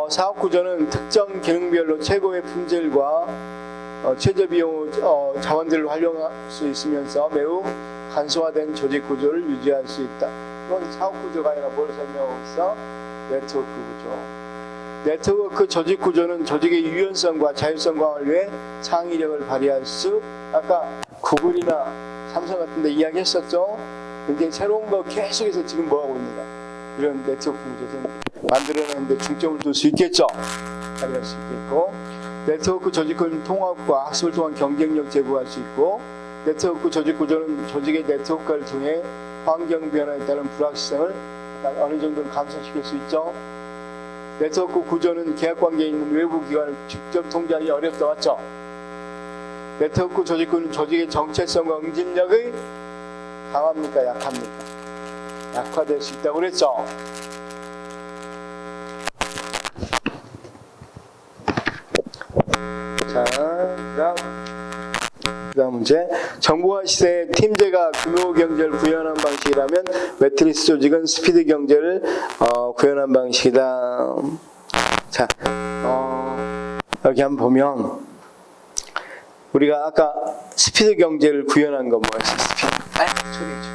사업 구조는 특정 기능별로 최고의 품질과 최저 비용 자원들을 활용할 수 있으면서 매우 간소화된 조직 구조를 유지할 수 있다. 이건 사업 구조가 아니라 뭘 설명하고 있어? 네트워크 구조. 네트워크 조직 구조는 조직의 유연성과 자율성 강화를 위해 창의력을 발휘할 수, 아까 구글이나 삼성 같은 데 이야기했었죠. 굉장히 새로운 거 계속해서 지금 뭐하고 있는가. 이런 네트워크 구조는 만들어내는데 중점을 둘 수 있겠죠. 발휘할 수 있겠고, 네트워크 조직은 통합과 학습을 통한 경쟁력 제고할 수 있고, 네트워크 조직 구조는 조직의 네트워크를 통해 환경 변화에 따른 불확실성을 어느 정도는 감소시킬 수 있죠. 네트워크 구조는 계약관계에 있는 외부 기관을 직접 통제하기 어렵다. 맞죠? 네트워크 조직은 조직의 정체성과 응집력이 강합니까? 약합니까? 약화될 수 있다고 그랬죠? 자, 그다음 문제. 정보화 시대의 팀제가 규모 경제를 구현한 방식이라면 매트리스 조직은 스피드 경제를 구현한 방식이다. 자, 여기 한번 보면 우리가 아까 스피드 경제를 구현한 건 뭐였어? 스피드.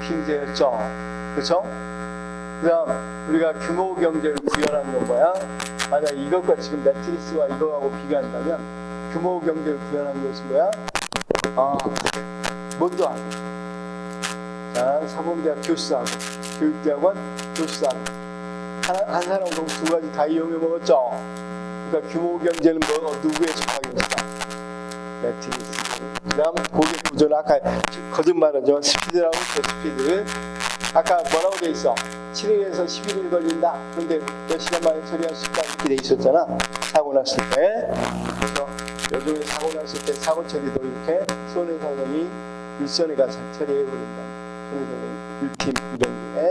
팀제였죠. 그렇죠? 그다음 우리가 규모 경제를 구현한 건 뭐야? 만약 이것과 지금 매트리스와 이거하고 비교한다면 규모 경제를 구현한 것은 뭐야? 뭣도 안 해. 자, 사범대학 교수하고 교육대학원 교수하고 한 사람 그럼 두 가지 다 이용해 먹었죠. 그러니까 규모 경제는 뭐 누구에 속하겠습니까? 매트리스. 그다음 고객 구조는 아까 거듭말하죠. 스피드라고 했죠. 스피드. 아까 뭐라고 돼 있어? 7일에서 11일 걸린다. 그런데 몇 시간 만에 처리할 수 있다 이렇게 돼 있었잖아. 사고 났을 때. 그래서 요즘에 사고 났을 때 사고 처리도 이렇게 손해사정이 일선에 가서 처리해 버린다. 손해사정 1팀 이런 게.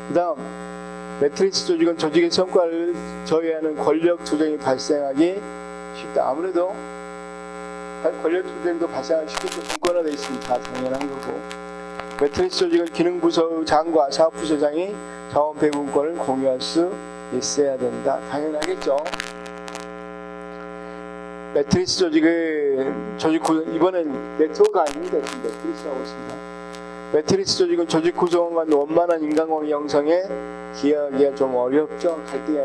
그다음 매트리스 조직은 조직의 성과를 저해하는 권력 투쟁이 발생하기 쉽다. 아무래도 권력 투쟁도 발생하기 쉽고 분권화되어 있으면 다 당연한 거고. 매트리스 조직은 기능 부서장과 사업 부서장이 자원 배분권을 공유할 수 있어야 된다. 당연하겠죠. 매트리스 조직은 조직 구성, 이번엔 네트워크 아닙니다. 지금 매트리스라고 있습니다. 매트리스 조직은 조직 구성원 간 원만한 인간관계 형성에 기여하기가 좀 어렵죠. 갈등이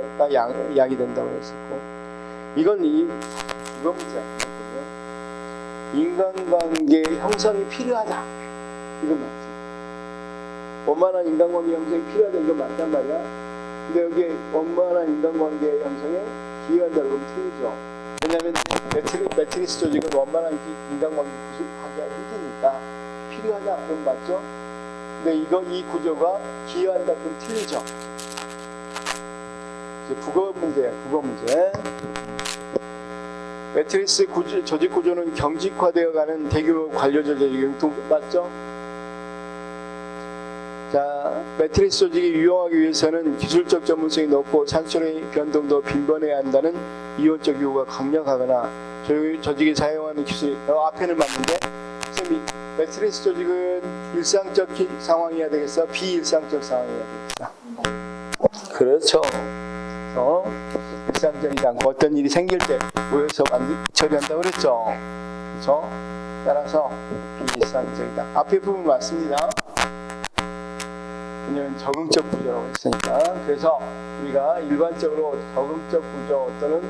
야기된다고 했었고, 이건 이거 문제야. 인간관계 형성이 필요하다. 이건 맞지. 원만한 인간관계 형성이 필요하다. 이건 맞단 말이야. 근데 여기 원만한 인간관계 형성에 기여한다고 하면 틀리죠. 왜냐하면 매트리스 조직은 원만한 인간관계 구성하기가 힘드니까 필요하다. 그럼 맞죠? 근데 이 구조가 기여한다. 그럼 틀리죠. 이제 국어 문제야. 국어 문제. 매트리스 조직 구조는 경직화되어가는 대규모 관료조 조직이 맞죠? 자, 매트리스 조직이 유용하기 위해서는 기술적 전문성이 높고 창출의 변동도 빈번해야 한다는 이론적 요구가 강력하거나 조직이 사용하는 기술이 앞에는 맞는데, 선생님이 매트리스 조직은 일상적 상황이어야 되겠어? 비일상적 상황이어야 되겠어? 그렇죠. 일상적이지 않고 어떤 일이 생길 때 모여서 처리한다고 그랬죠. 그렇죠? 따라서 비일상적이다. 앞에 부분 맞습니다. 왜냐하면 적응적 구조라고 했으니까. 그래서 우리가 일반적으로 적응적 구조 또는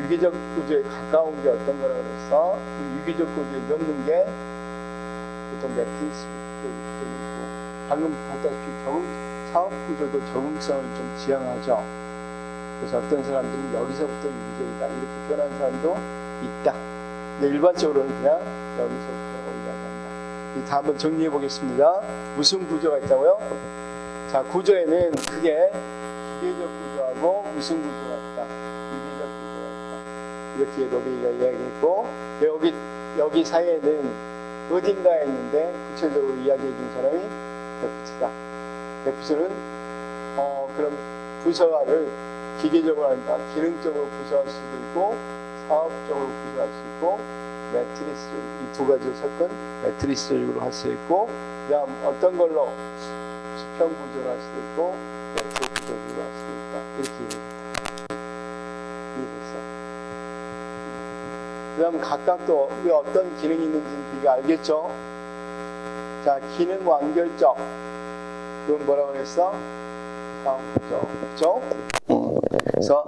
유기적 구조에 가까운 게 어떤 거라고 그랬어? 유기적 구조에 넣는 게 보통 매트리스 구조이고, 방금 봤다시피 사업 구조도 적응성을 좀 지향하죠. 그래서 어떤 사람들은 여기서부터 유기적이다 이렇게 표현하는 사람도 있다. 근데 일반적으로는 그냥 여기서부터 이야기한다. 다 한번 정리해 보겠습니다. 무슨 구조가 있다고요? 자, 구조에는 크게 유기적 구조하고 무슨 구조가 있다. 유기적 구조가 있다. 이렇게 로비가 이야기했고, 여기 사이에는 어딘가에 있는데 구체적으로 이야기해 준 사람이 데프트다. 데프트는 그럼 부서화를 기계적으로 하니까 기능적으로 부서할 수도 있고 사업적으로 부서할 수 있고, 매트리스 이 두 가지를 섞은 매트리스 조직으로 할 수 있고, 그다음 어떤 걸로 수평 구조로 할 수도 있고 네트워크 조직으로 할 수도 있다. 이렇게 이해됐어. 그다음 각각 또 어떤 기능이 있는지는 우리가 알겠죠. 자, 기능 완결적, 그건 뭐라고 그랬어? 사업 구조, 그렇죠? 그래서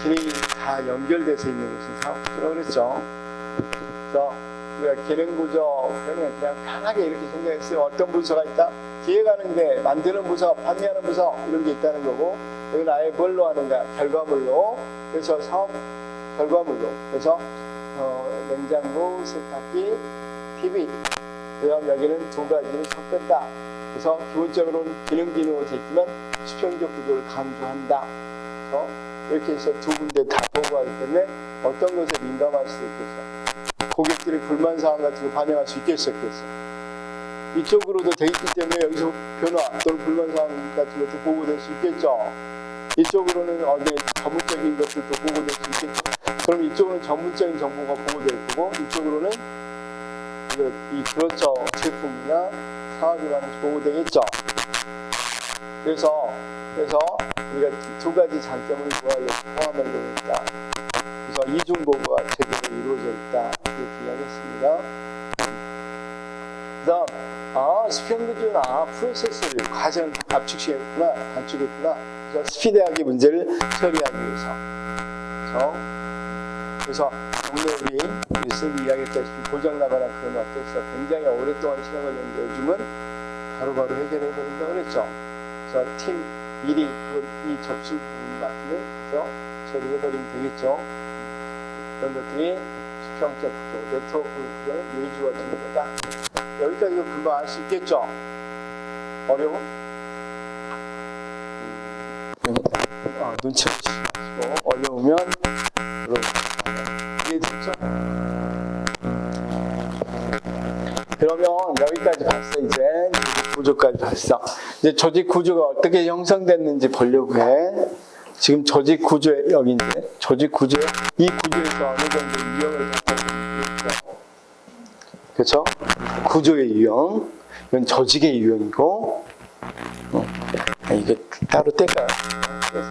기능이 다 연결돼서 있는 것이 사업 구조라고 그랬죠. 그래서 우리가 기능 구조 그냥 편하게 이렇게 생각했어요. 어떤 부서가 있다? 기획하는데 만드는 부서, 판매하는 부서 이런 게 있다는 거고, 여기는 아예 뭘로 하는가? 결과물로. 그래서 사업 결과물로. 그래서 냉장고, 세탁기, TV. 그다음 여기는 두 가지를 섞었다. 그래서 기본적으로는 기능으로 되어 있지만 수평적 구조를 강조한다. 그래서 이렇게 해서 두 군데 다 보고하기 때문에 어떤 것에 민감할 수 있겠어? 고객들의 불만 사항 같은 거 반영할 수 있겠어? 이쪽으로도 돼 있기 때문에 여기서 변화 또는 불만 사항 같은 것도 보고될 수 있겠죠. 이쪽으로는 전문적인 것들도 보고될 수 있겠죠. 그럼 이쪽으로는 전문적인 정보가 보고될 거고, 이쪽으로는 그렇죠, 제품이나 사업에 관해서 보고되겠죠. 그래서 우리가 두 가지 장점을 포함하려고 했다. 그래서 이중 보고가 제대로 이루어져 있다. 이렇게 이야기했습니다. 그다음 수평구조나 프로세스를 과정을 압축시켰구나, 단축했구나. 그래서 스피드하게 문제를 처리하기 위해서. 그래서 오늘 우리 선생님이 이야기했다시피 고장나거나 그러면 어땠어? 굉장히 오랫동안 시간 걸렸는데 요즘은 바로바로 해결해 버린다고 그랬죠. 그래서 팀 미리 이 접수 부분만을 그래서 처리해버리면 되겠죠. 이런 것들이 수평적 구조, 네트워크 구조는 왜 주어지는 거다. 여기까지 이거 금방 알 수 있겠죠? 어려워? 눈치 보시지 마시고 어려우면 이해됐죠? 그러면 여기까지 봤어. 이제 조직 구조까지 봤어. 이제 조직 구조가 어떻게 형성됐는지 보려고 해. 지금 조직 구조에 여기 이제 조직 구조에 이 구조에서 어느 정도 유형을 갖고 있죠. 그렇죠? 구조의 유형, 이건 조직의 유형이고, 이게 따로 뗄까요? 그래서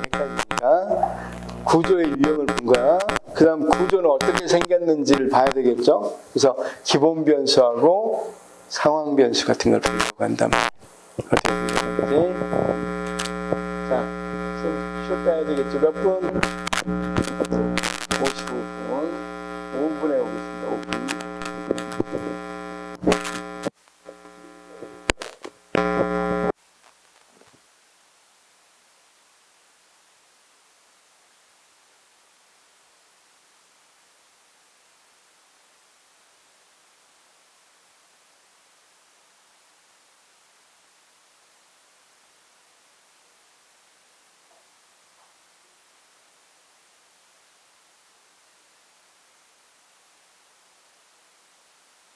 헷갈리니까 구조의 유형을 본 거야. 그 다음 구조는 어떻게 생겼는지를 봐야 되겠죠? 그래서 기본 변수하고 상황 변수 같은 걸 보려고 한다면 어떻게 보려는지. 자, 좀 쉬었다 해야 되겠죠? 몇 분?